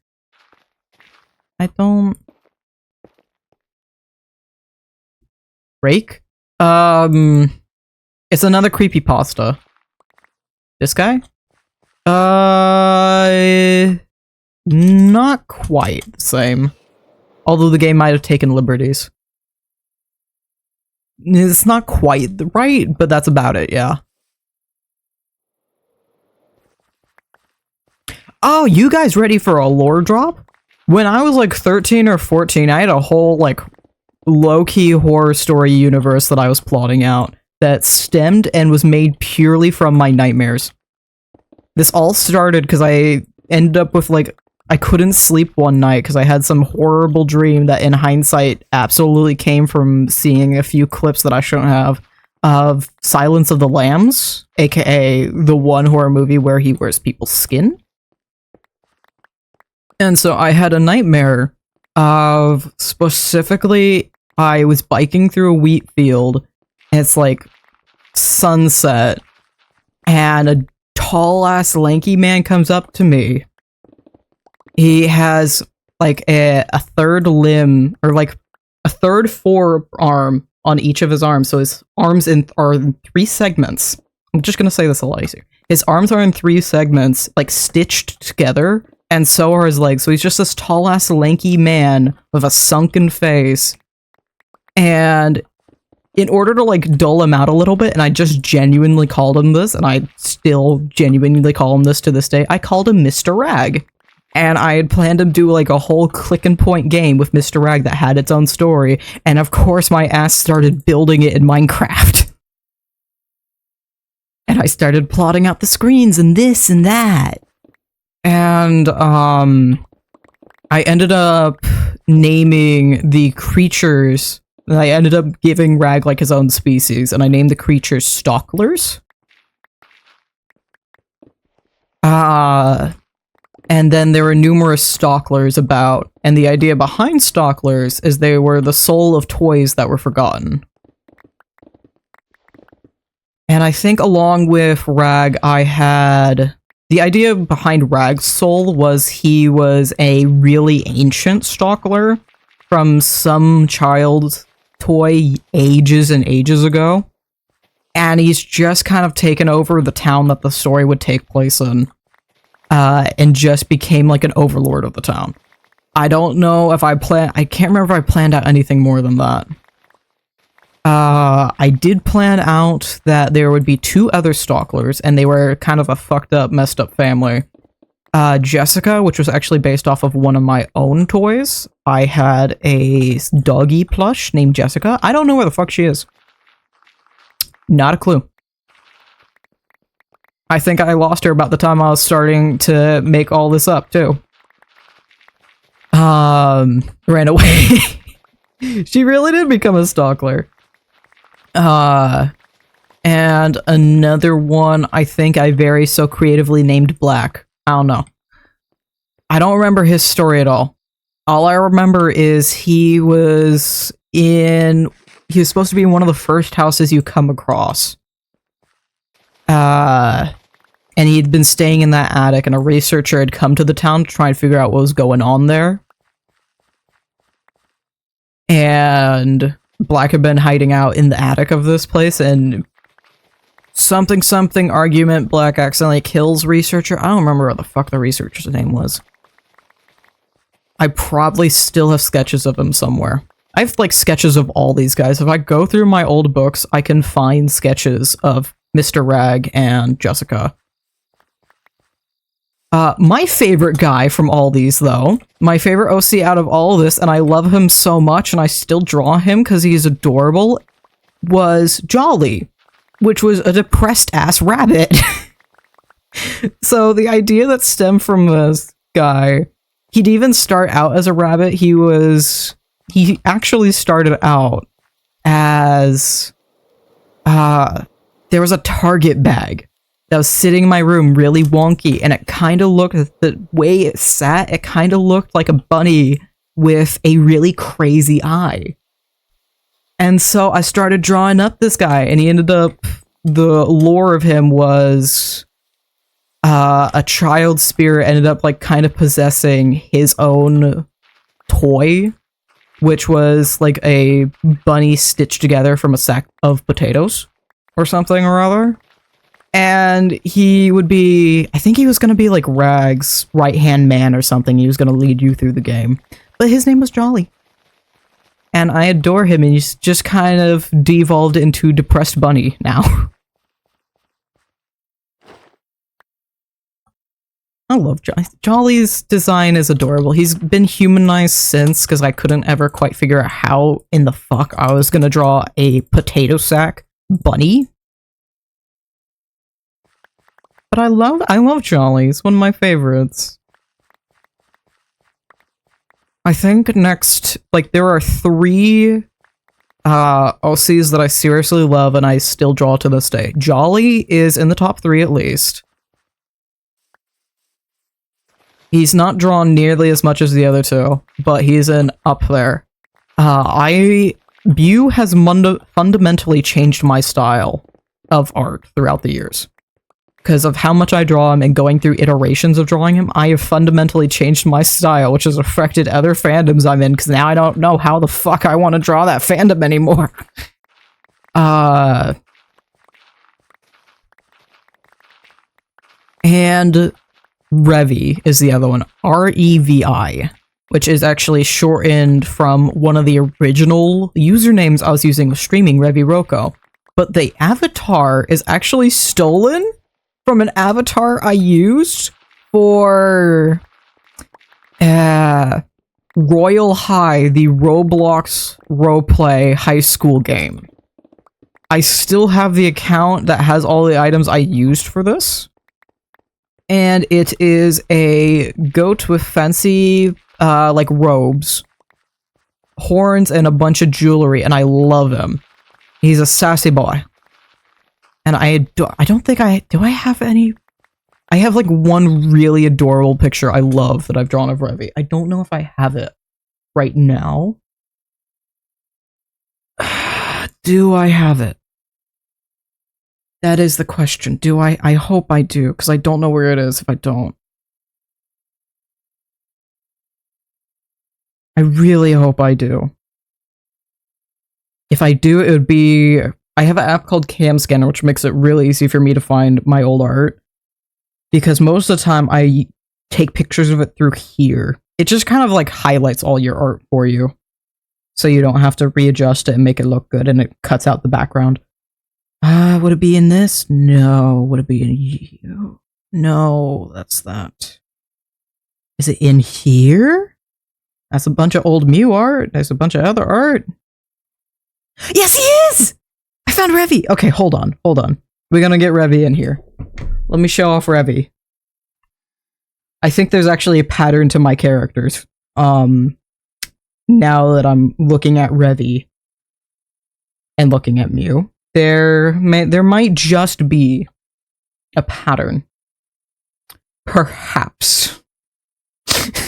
I don't. Rake? It's another creepypasta. This guy? Not quite the same. Although the game might have taken liberties. It's not quite right, but that's about it, yeah. Oh, you guys ready for a lore drop? When I was like 13 or 14, I had a whole like low-key horror story universe that I was plotting out that stemmed and was made purely from my nightmares. This all started because I ended up with like I couldn't sleep one night because I had some horrible dream that in hindsight absolutely came from seeing a few clips that I shouldn't have of Silence of the Lambs, aka the one horror movie where he wears people's skin. And so I had a nightmare of specifically I was biking through a wheat field and it's like sunset and a tall ass lanky man comes up to me. He has like a third limb or like a third forearm on each of his arms. So his arms are in 3 segments. I'm just gonna say this a lot easier. His arms are in 3 segments, like stitched together, and so are his legs. So he's just this tall-ass, lanky man with a sunken face. And in order to, like, dull him out a little bit, and I just genuinely called him this, and I still genuinely call him this to this day, I called him Mr. Rag. And I had planned to do, like, a whole click-and-point game with Mr. Rag that had its own story, and of course my ass started building it in Minecraft. And I started plotting out the screens and this and that. And, I ended up naming the creatures. I ended up giving Rag, like, his own species, and I named the creatures Stalklers. And then there were numerous Stalklers about, and the idea behind Stalklers is they were the soul of toys that were forgotten. And I think along with Rag, I had... The idea behind Rag's soul was he was a really ancient Stalkler from some child's toy ages and ages ago. And he's just kind of taken over the town that the story would take place in. And just became like an overlord of the town. I don't know if I can't remember if I planned out anything more than that. I did plan out that there would be 2 other Stalklers, and they were kind of a fucked up, messed up family. Jessica, which was actually based off of one of my own toys. I had a doggy plush named Jessica. I don't know where the fuck she is. Not a clue. I think I lost her about the time I was starting to make all this up, too. Ran away. She really did become a Stalkler. And another one I think I very so creatively named Black. I don't know. I don't remember his story at all. All I remember is he was supposed to be in one of the first houses you come across. And he'd been staying in that attic, and a researcher had come to the town to try and figure out what was going on there. And Black had been hiding out in the attic of this place, and something argument, Black accidentally kills researcher. I don't remember what the fuck the researcher's name was. I probably still have sketches of him somewhere. I have, like, sketches of all these guys. If I go through my old books, I can find sketches of Mr. Rag and Jessica. My favorite guy from all these, though, my favorite OC out of all of this, and I love him so much, and I still draw him because he's adorable, was Jolly, which was a depressed-ass rabbit. So the idea that stemmed from this guy, he'd even start out as a rabbit. He actually started out as, there was a Target bag that was sitting in my room really wonky, and it kind of looked, the way it sat, it kind of looked like a bunny with a really crazy eye. And so I started drawing up this guy, and he ended up, the lore of him was a child spirit ended up like kind of possessing his own toy, which was like a bunny stitched together from a sack of potatoes or something or other. And he would be, I think he was going to be like Rag's right-hand man or something. He was going to lead you through the game. But his name was Jolly. And I adore him, and he's just kind of devolved into Depressed Bunny now. I love Jolly. Jolly's design is adorable. He's been humanized since, because I couldn't ever quite figure out how in the fuck I was going to draw a potato sack bunny. But I love Jolly. He's one of my favorites. I think next, like, there are 3 OCs that I seriously love and I still draw to this day. Jolly is in the top 3 at least. He's not drawn nearly as much as the other 2, but he's up there. Bew has fundamentally changed my style of art throughout the years. Because of how much I draw him and going through iterations of drawing him, I have fundamentally changed my style, which has affected other fandoms I'm in, because now I don't know how the fuck I want to draw that fandom anymore. And Revi is the other one. Revi, which is actually shortened from one of the original usernames I was using with streaming, Revi Roko. But the avatar is actually stolen from an avatar I used for Royal High, the Roblox roleplay high school game. I still have the account that has all the items I used for this. And it is a goat with fancy, like, robes, horns, and a bunch of jewelry, and I love him. He's a sassy boy. And I don't think do I have any? I have, like, one really adorable picture I love that I've drawn of Revi. I don't know if I have it right now. Do I have it? That is the question. Do I? I hope I do, because I don't know where it is if I don't. I really hope I do. If I do, it would be... I have an app called Cam Scanner, which makes it really easy for me to find my old art. Because most of the time, I take pictures of it through here. It just kind of, like, highlights all your art for you. So you don't have to readjust it and make it look good, and it cuts out the background. Would it be in this? No. Would it be in you? No, that's that. Is it in here? That's a bunch of old Mew art. There's a bunch of other art. Yes, he is! I found Revi! Okay, hold on. We're gonna get Revi in here. Let me show off Revi. I think there's actually a pattern to my characters. Now that I'm looking at Revi and looking at Mew. There might just be a pattern. Perhaps.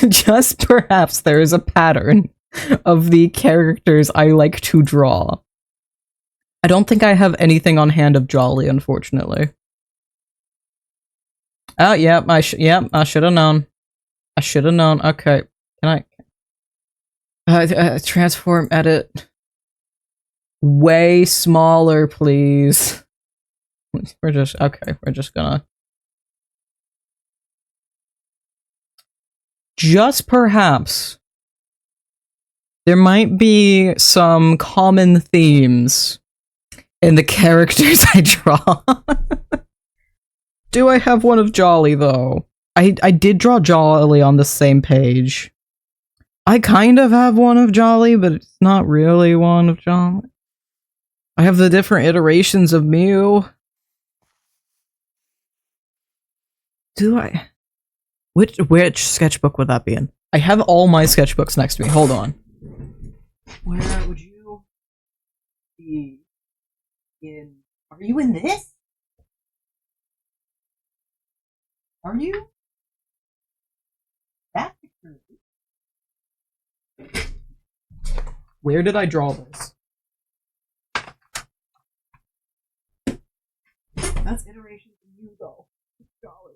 Just perhaps there is a pattern of the characters I like to draw. I don't think I have anything on hand of Jolly, unfortunately. Oh, yep, I should have known. I should have known. Okay, can I... transform, edit... Way smaller, please. We're just gonna... Just perhaps, there might be some common themes in the characters I draw. Do I have one of Jolly, though? I did draw Jolly on the same page. I kind of have one of Jolly, but it's not really one of Jolly. I have the different iterations of Mew. Do I? Which sketchbook would that be in? I have all my sketchbooks next to me. Hold on. Where would you be in? Are you in this? Are you? That picture. Where did I draw this? That's iterations of you, though. Golly.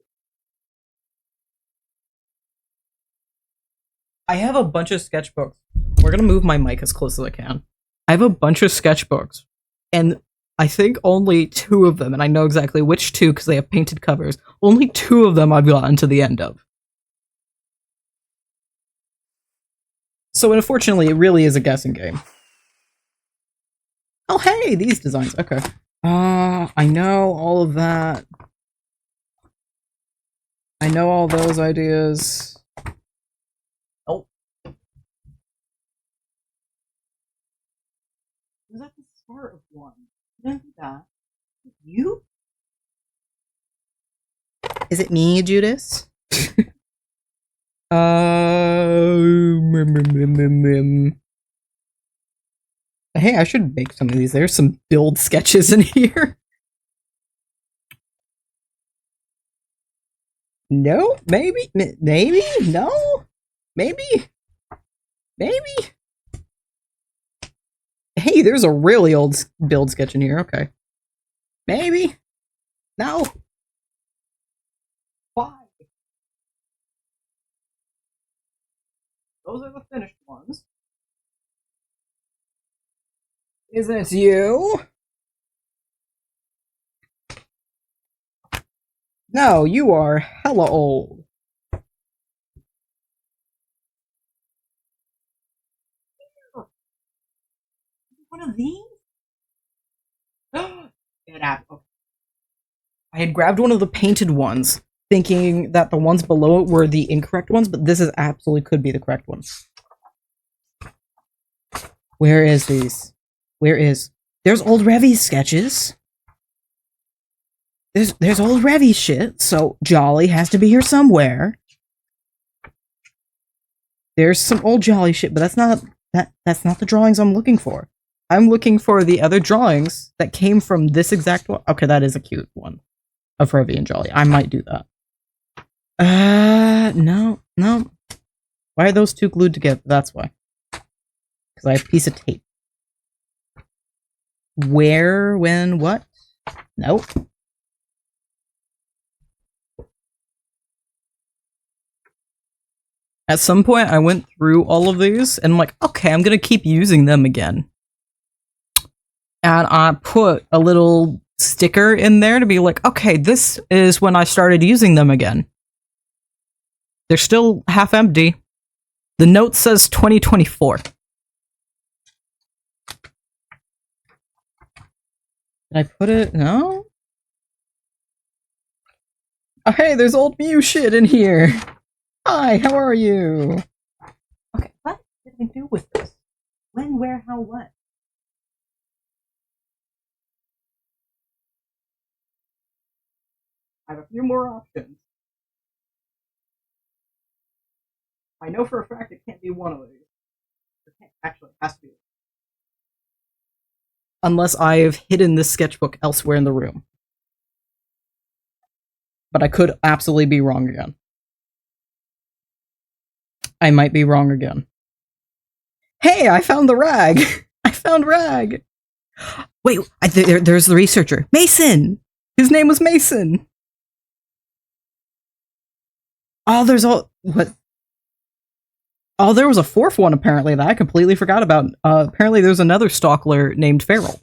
I have a bunch of sketchbooks. We're gonna move my mic as close as I can. I have a bunch of sketchbooks, and I think only 2 of them, and I know exactly which 2 because they have painted covers, only 2 of them I've gotten to the end of. So unfortunately, it really is a guessing game. Oh hey, these designs, okay. I know all of that. I know all those ideas. Oh. Was that the start of one? Didn't do that. You? Is it me, Judas? Hey, I should make some of these. There's some build sketches in here. No? Maybe? Maybe? No? Maybe? Maybe? Hey, there's a really old build sketch in here. Okay. Maybe? No? Why? Those are the finished ones. Is this you? No, you are hella old. One of these? Good apple. I had grabbed one of the painted ones, thinking that the ones below it were the incorrect ones, but this is absolutely could be the correct ones. Where is these? Where is? There's old Revy sketches. There's old Revy shit, so Jolly has to be here somewhere. There's some old Jolly shit, but that's not the drawings I'm looking for. I'm looking for the other drawings that came from this exact one. Okay, that is a cute one of Revy and Jolly. I might do that. No. Why are those two glued together? That's why. Because I have a piece of tape. Where, when, what? Nope. At some point, I went through all of these, and I'm like, okay, I'm gonna keep using them again. And I put a little sticker in there to be like, okay, this is when I started using them again. They're still half empty. The note says 2024. Did I put it? No? Oh, hey, there's old Mew shit in here. Hi, how are you? Okay, what did I do with this? When, where, how, what? I have a few more options. I know for a fact it can't be one of these. Actually, it has to be. Unless I've hidden this sketchbook elsewhere in the room. But I could absolutely be wrong again. I might be wrong again. Hey, I found the rag! I found rag! Wait, there's the researcher. Mason! His name was Mason! Oh, there's all... What? Oh, there was a fourth one, apparently, that I completely forgot about. Apparently there's another stalker named Feral.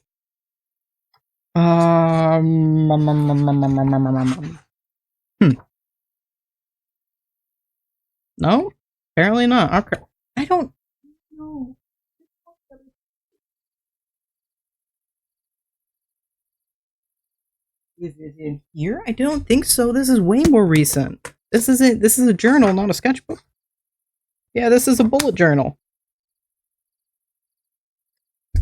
No? Apparently not. Okay. I don't know. Is it in here? I don't think so. This is way more recent. This is a journal, not a sketchbook. Yeah, this is a bullet journal. I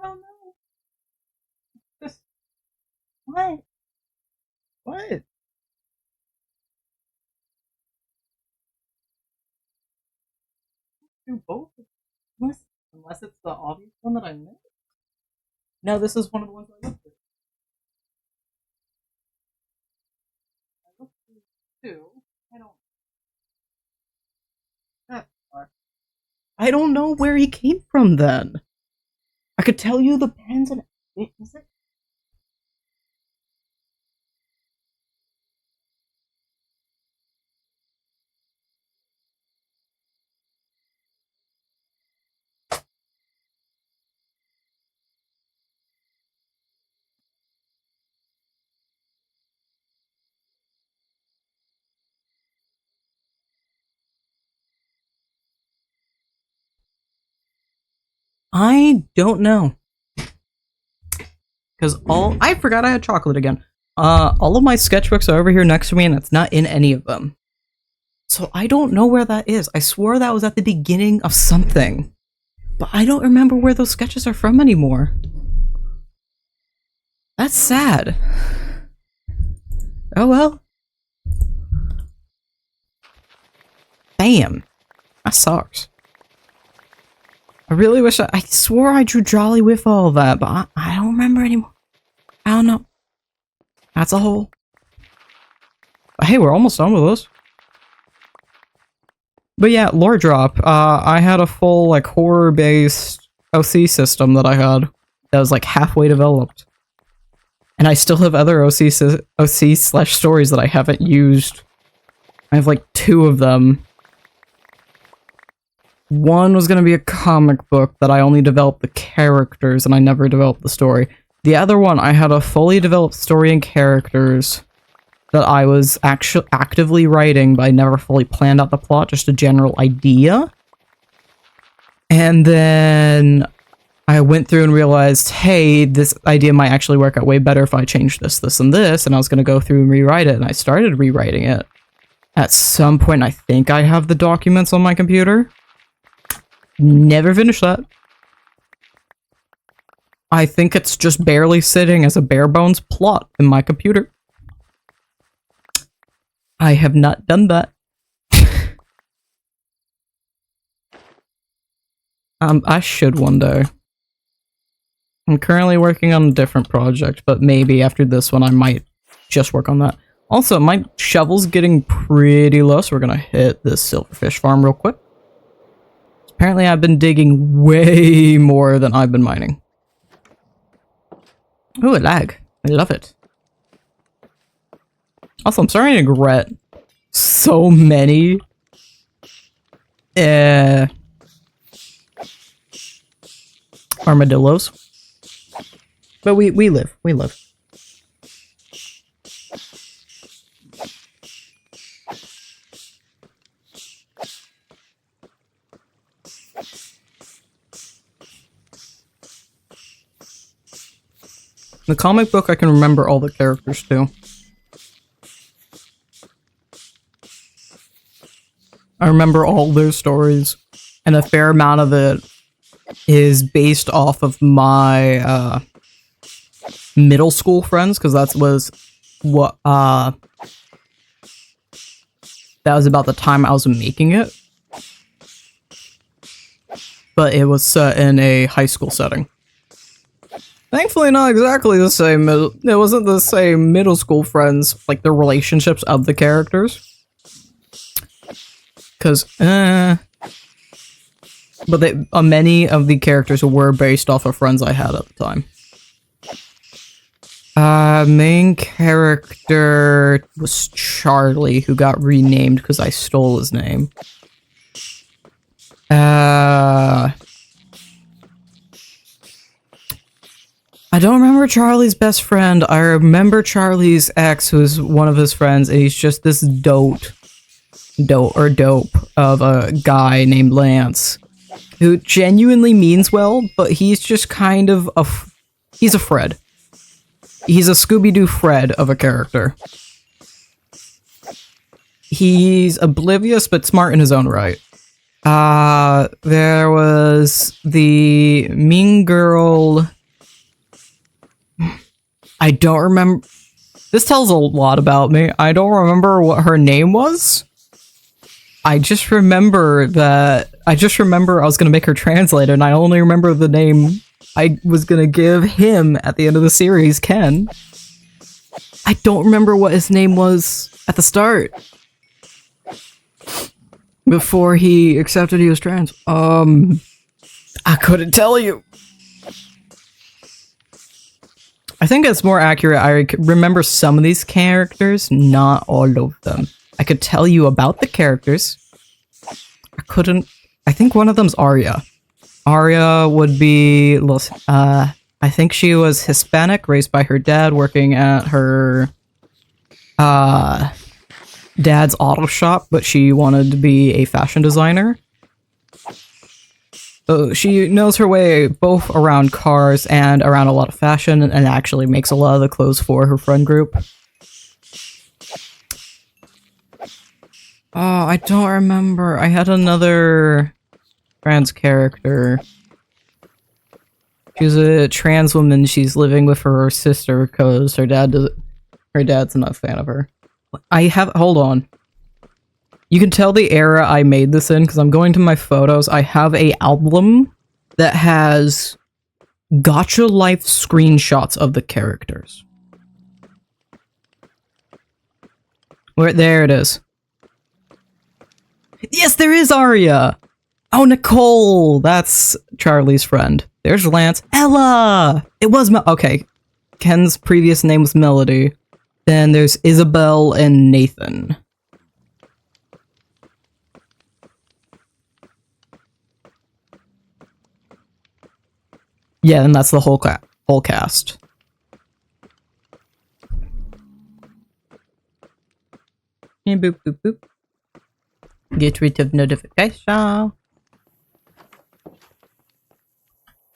don't know. This... What? What? Do both? Unless it's the obvious one that I missed. No, this is one of the ones I looked at. I looked through two. I don't know where he came from then. I could tell you the pens and... Is it? I don't know. Because I forgot I had chocolate again. All of my sketchbooks are over here next to me and it's not in any of them. So I don't know where that is. I swore that was at the beginning of something. But I don't remember where those sketches are from anymore. That's sad. Oh well. Damn. That sucks. I really wish I swore I drew Jolly with all that, but I don't remember anymore. I don't know. That's a hole. But hey, we're almost done with this. But yeah, lore drop. I had a full, like, horror-based OC system that I had that was, like, halfway developed. And I still have other OC/stories that I haven't used. I have, like, 2 of them. One was going to be a comic book that I only developed the characters and I never developed the story. The other one, I had a fully developed story and characters that I was actually actively writing, but I never fully planned out the plot, just a general idea. And then I went through and realized, hey, this idea might actually work out way better if I change this, this, and this, and I was going to go through and rewrite it, and I started rewriting it. At some point, I think I have the documents on my computer. Never finished that. I think it's just barely sitting as a bare bones plot in my computer. I have not done that. I should one day. I'm currently working on a different project, but maybe after this one I might just work on that. Also, my shovel's getting pretty low, so we're gonna hit this silverfish farm real quick. Apparently I've been digging way more than I've been mining. Ooh, a lag. I love it. Also, I'm starting to regret so many armadillos. But we live. We live. In the comic book, I can remember all the characters too. I remember all their stories, and a fair amount of it is based off of my middle school friends, because that was what that was about the time I was making it. But it was set in a high school setting. Thankfully, not exactly the same. It wasn't the same middle school friends, like the relationships of the characters. Because, but many of the characters were based off of friends I had at the time. Main character was Charlie, who got renamed because I stole his name. I don't remember Charlie's best friend. I remember Charlie's ex, who's one of his friends, and he's just this dope of a guy named Lance, who genuinely means well, but he's just kind of he's a Fred. He's a Scooby-Doo Fred of a character. He's oblivious, but smart in his own right. There was the mean girl. I don't remember. This tells a lot about me. I don't remember what her name was. I just remember I was gonna make her translator, and I only remember the name I was gonna give him at the end of the series, Ken. I don't remember what his name was at the start. Before he accepted he was trans. I couldn't tell you. I think it's more accurate. I remember some of these characters, not all of them. I could tell you about the characters. I couldn't. I think one of them's Arya. Arya would be. I think she was Hispanic, raised by her dad, working at her dad's auto shop, but she wanted to be a fashion designer. So she knows her way both around cars and around a lot of fashion, and actually makes a lot of the clothes for her friend group. Oh, I don't remember. I had another trans character. She's a trans woman. She's living with her sister because her dad's not a fan of her. Hold on. You can tell the era I made this in because I'm going to my photos. I have a album that has Gacha Life screenshots of the characters. There it is. Yes, there is Arya! Oh, Nicole! That's Charlie's friend. There's Lance. Ella! It was okay. Ken's previous name was Melody. Then there's Isabel and Nathan. Yeah, and that's the whole cast. Boop, boop, boop. Get rid of notification.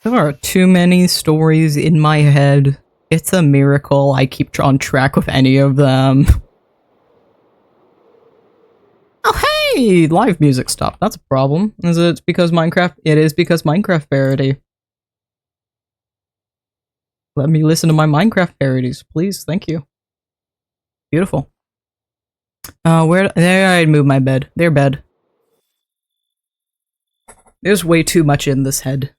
There are too many stories in my head. It's a miracle I keep on track with any of them. Oh hey! Live music stopped. That's a problem. Is it because Minecraft? It is because Minecraft parody. Let me listen to my Minecraft parodies, please. Thank you. Beautiful. There I'd move my bed. Their bed. There's way too much in this head.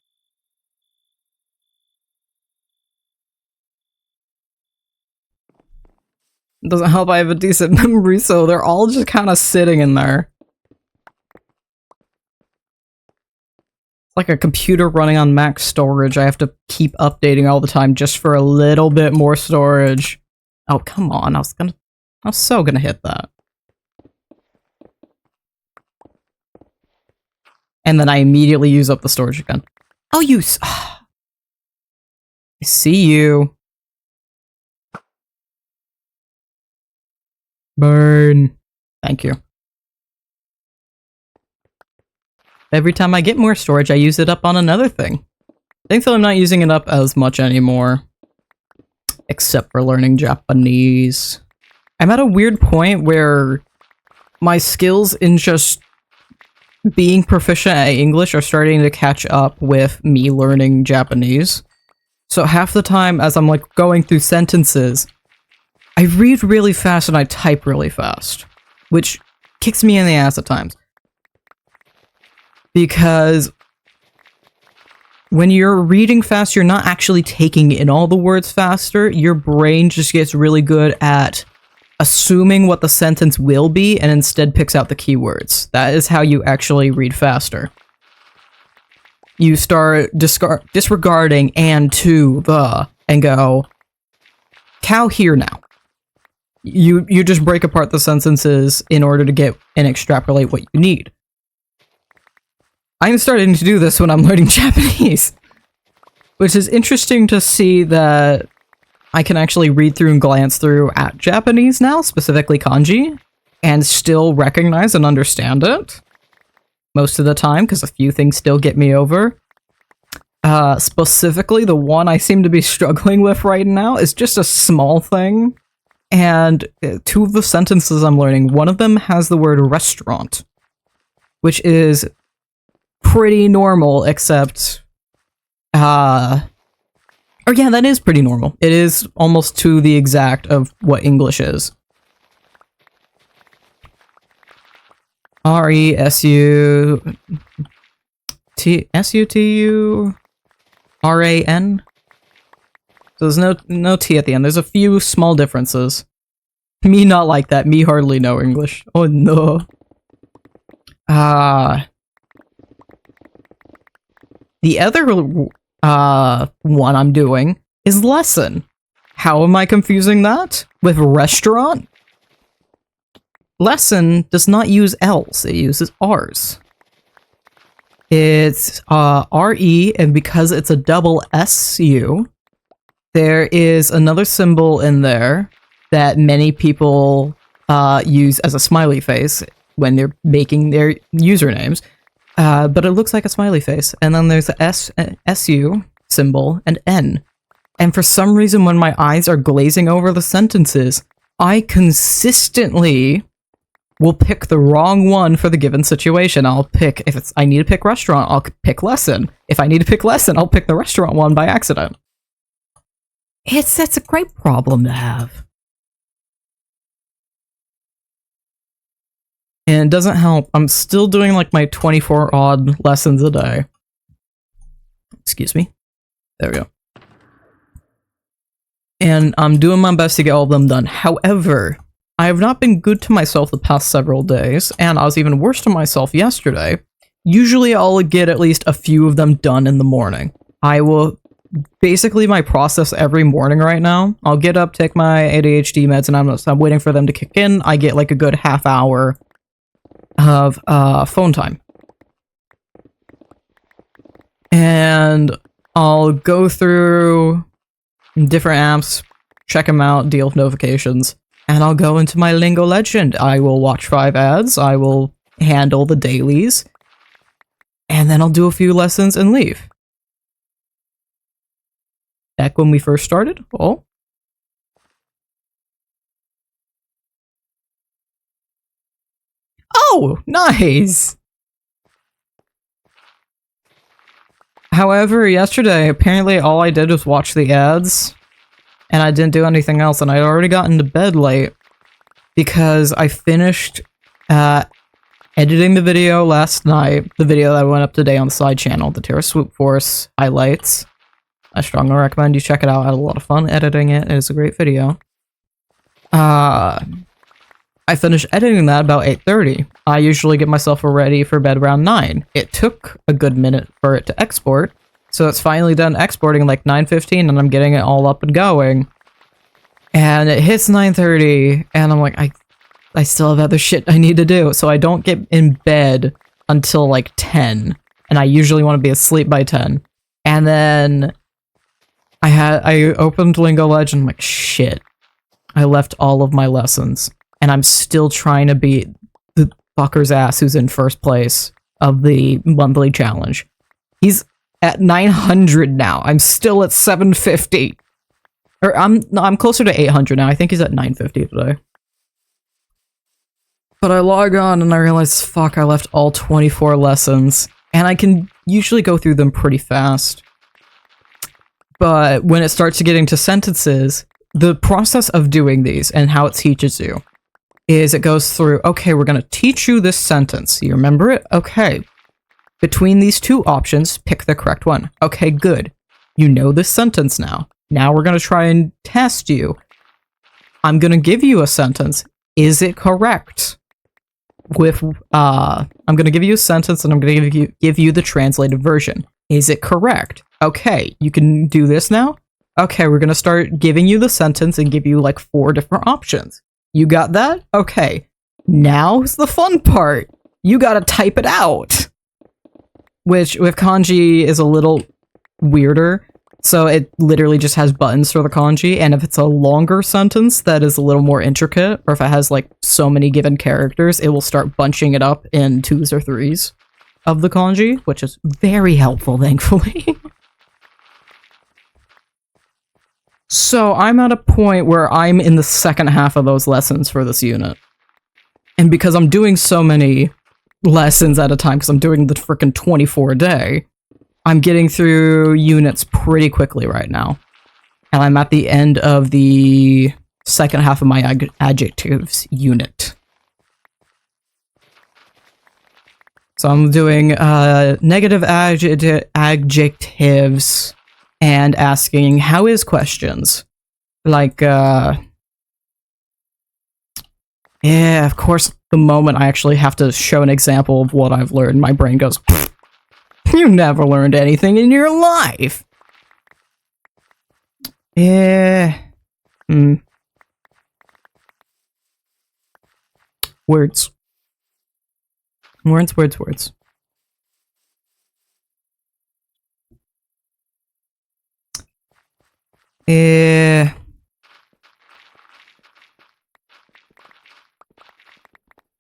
It doesn't help I have a decent memory, so they're all just kind of sitting in there. It's like a computer running on max storage. I have to keep updating all the time just for a little bit more storage. Oh, come on. I was so gonna hit that. And then I immediately use up the storage again. Oh, I see you. Burn. Thank you. Every time I get more storage, I use it up on another thing. Thankfully, I'm not using it up as much anymore. Except for learning Japanese. I'm at a weird point where my skills in just being proficient at English are starting to catch up with me learning Japanese. So half the time as I'm like going through sentences, I read really fast and I type really fast, which kicks me in the ass at times. Because when you're reading fast, you're not actually taking in all the words faster. Your brain just gets really good at assuming what the sentence will be and instead picks out the keywords. That is how you actually read faster. You start disregarding and, to, the, and go, cow here now. You just break apart the sentences in order to get and extrapolate what you need. I'm starting to do this when I'm learning Japanese, which is interesting to see that I can actually read through and glance through at Japanese now, specifically kanji, and still recognize and understand it most of the time, because a few things still get me over. Specifically, the one I seem to be struggling with right now is just a small thing. And two of the sentences I'm learning, one of them has the word restaurant, which is pretty normal, except, oh yeah, that is pretty normal. It is almost to the exact of what English is. R-E-S-U-T-S-U-T-U-R-A-N? So there's no T at the end. There's a few small differences. Me not like that. Me hardly know English. Oh no. The other one I'm doing is lesson. How am I confusing that with restaurant? Lesson does not use L's, it uses R's. It's R-E, and because it's a double S-U, there is another symbol in there that many people use as a smiley face when they're making their usernames. But it looks like a smiley face. And then there's a S-U symbol and N. And for some reason, when my eyes are glazing over the sentences, I consistently will pick the wrong one for the given situation. I'll pick, if I need to pick restaurant, I'll pick lesson. If I need to pick lesson, I'll pick the restaurant one by accident. That's a great problem to have. And it doesn't help. I'm still doing like my 24 odd lessons a day. Excuse me. There we go. And I'm doing my best to get all of them done. However, I have not been good to myself the past several days, and I was even worse to myself yesterday. Usually I'll get at least a few of them done in the morning. I will... Basically, my process every morning right now, I'll get up, take my ADHD meds, and I'm waiting for them to kick in. I get like a good half hour of phone time. And I'll go through different apps, check them out, deal with notifications, and I'll go into my Lingo Legend. I will watch 5 ads, I will handle the dailies, and then I'll do a few lessons and leave. Back when we first started? Oh. Oh, nice! However, yesterday, apparently all I did was watch the ads, and I didn't do anything else, and I'd already gotten to bed late, because I finished, editing the video last night, the video that went up today on the side channel, the Terra Swoop Force highlights. I strongly recommend you check it out. I had a lot of fun editing it. It is a great video. I finished editing that about 8:30. I usually get myself ready for bed around 9. It took a good minute for it to export, so it's finally done exporting like 9:15, and I'm getting it all up and going. And it hits 9:30, and I'm like, I still have other shit I need to do, so I don't get in bed until like 10, and I usually want to be asleep by 10. And then I opened Lingo Legend, I'm like, shit, I left all of my lessons, and I'm still trying to beat the fucker's ass who's in first place of the monthly challenge. He's at 900 now. I'm still at 750. Or I'm closer to 800 now. I think he's at 950 today. But I log on and I realize, fuck, I left all 24 lessons. And I can usually go through them pretty fast. But when it starts getting to sentences, the process of doing these and how it teaches you is it goes through, okay, we're going to teach you this sentence. You remember it? Okay. Between these two options, pick the correct one. Okay, good. You know this sentence now. Now we're going to try and test you. I'm going to give you a sentence. Is it correct? I'm going to give you a sentence and I'm going to give you the translated version. Is it correct? Okay, you can do this now? Okay, we're going to start giving you the sentence and give you like 4 different options. You got that? Okay. Now's the fun part. You got to type it out. Which with kanji is a little weirder. So it literally just has buttons for the kanji, and if it's a longer sentence that is a little more intricate, or if it has like so many given characters, it will start bunching it up in 2s or 3s of the kanji, which is very helpful, thankfully. So I'm at a point where I'm in the second half of those lessons for this unit. And because I'm doing so many lessons at a time, because I'm doing the frickin' 24 a day, I'm getting through units pretty quickly right now. And I'm at the end of the second half of my adjectives unit. So I'm doing negative adjectives and asking how is questions. Like, yeah, of course, the moment I actually have to show an example of what I've learned, my brain goes, you never learned anything in your life. Yeah. Words. Words.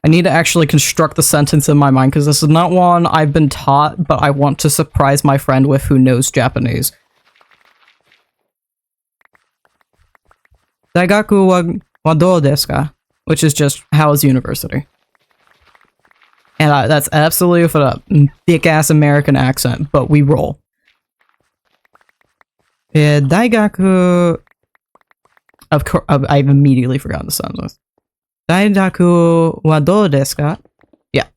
I need to actually construct the sentence in my mind, because this is not one I've been taught, but I want to surprise my friend with who knows Japanese. Daigaku wa dou desu ka? Which is just, how is university? And that's absolutely for a thick-ass American accent, but we roll. Daigaku... Of course, I've immediately forgotten the sentence. Daigaku wa dou desu ka? Yeah.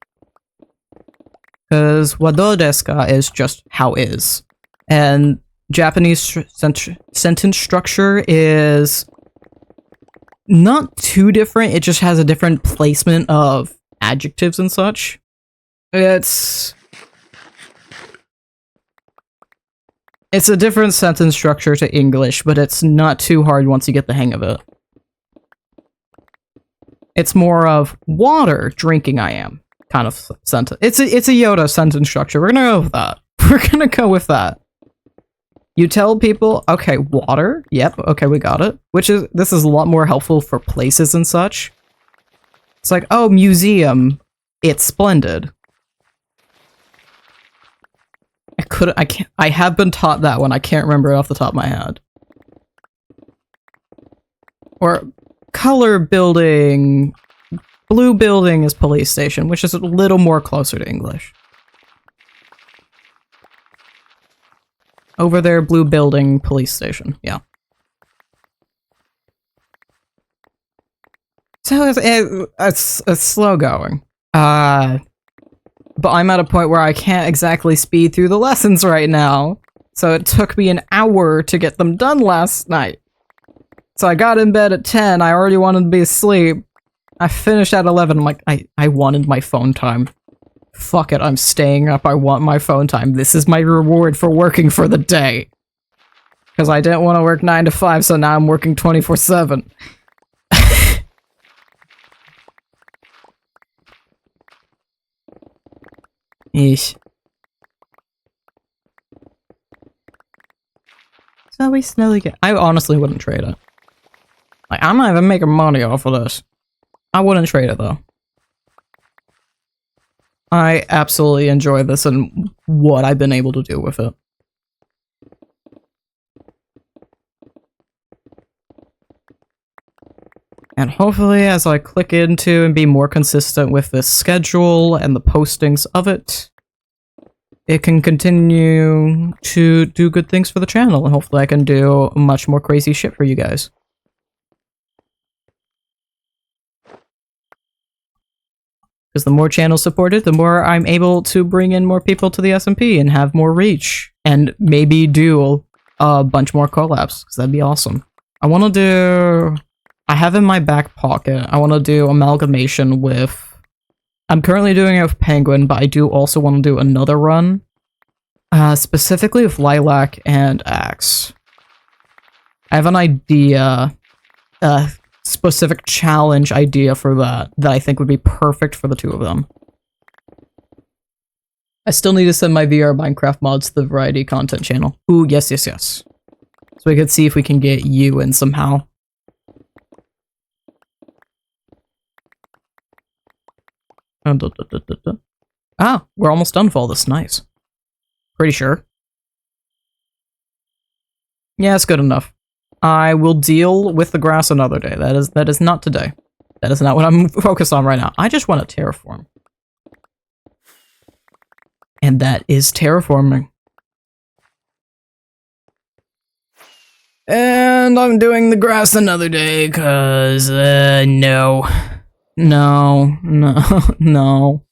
Because wa dou desu ka is just how is. And Japanese sentence structure is not too different, it just has a different placement of adjectives and such. It's a different sentence structure to English, but it's not too hard once you get the hang of it. It's more of water drinking I am kind of sentence. It's a Yoda sentence structure. We're gonna go with that. You tell people, okay, water. Yep, okay, we got it. This is a lot more helpful for places and such. It's like, oh, museum. It's splendid. I have been taught that one. I can't remember it off the top of my head. Or color building. Blue building is police station, which is a little more closer to English. Over there, blue building, police station. Yeah. So it's slow going. But I'm at a point where I can't exactly speed through the lessons right now. So it took me an hour to get them done last night. So I got in bed at 10, I already wanted to be asleep. I finished at 11, I'm like, I wanted my phone time. Fuck it, I'm staying up, I want my phone time. This is my reward for working for the day. Because I didn't want to work 9 to 5, so now I'm working 24/7. Eesh. So we slowly get- I honestly wouldn't trade it. Like, I'm not even making money off of this. I wouldn't trade it, though. I absolutely enjoy this and what I've been able to do with it. And hopefully, as I click into and be more consistent with this schedule and the postings of it, it can continue to do good things for the channel, and hopefully I can do much more crazy shit for you guys. Because the more channels supported, the more I'm able to bring in more people to the SMP and have more reach, and maybe do a bunch more collabs, because that'd be awesome. I want to do... I have in my back pocket, I want to do amalgamation with... I'm currently doing it with Penguin, but I do also want to do another run. Specifically with Lilac and Axe. I have an idea, a specific challenge idea for that I think would be perfect for the two of them. I still need to send my VR Minecraft mods to the Variety Content channel. Ooh, yes, yes, yes. So we could see if we can get you in somehow. Ah, we're almost done with all this. Nice. Pretty sure. Yeah, it's good enough. I will deal with the grass another day. That is not today. That is not what I'm focused on right now. I just want to terraform. And that is terraforming. And I'm doing the grass another day, cause, no. No, no, no.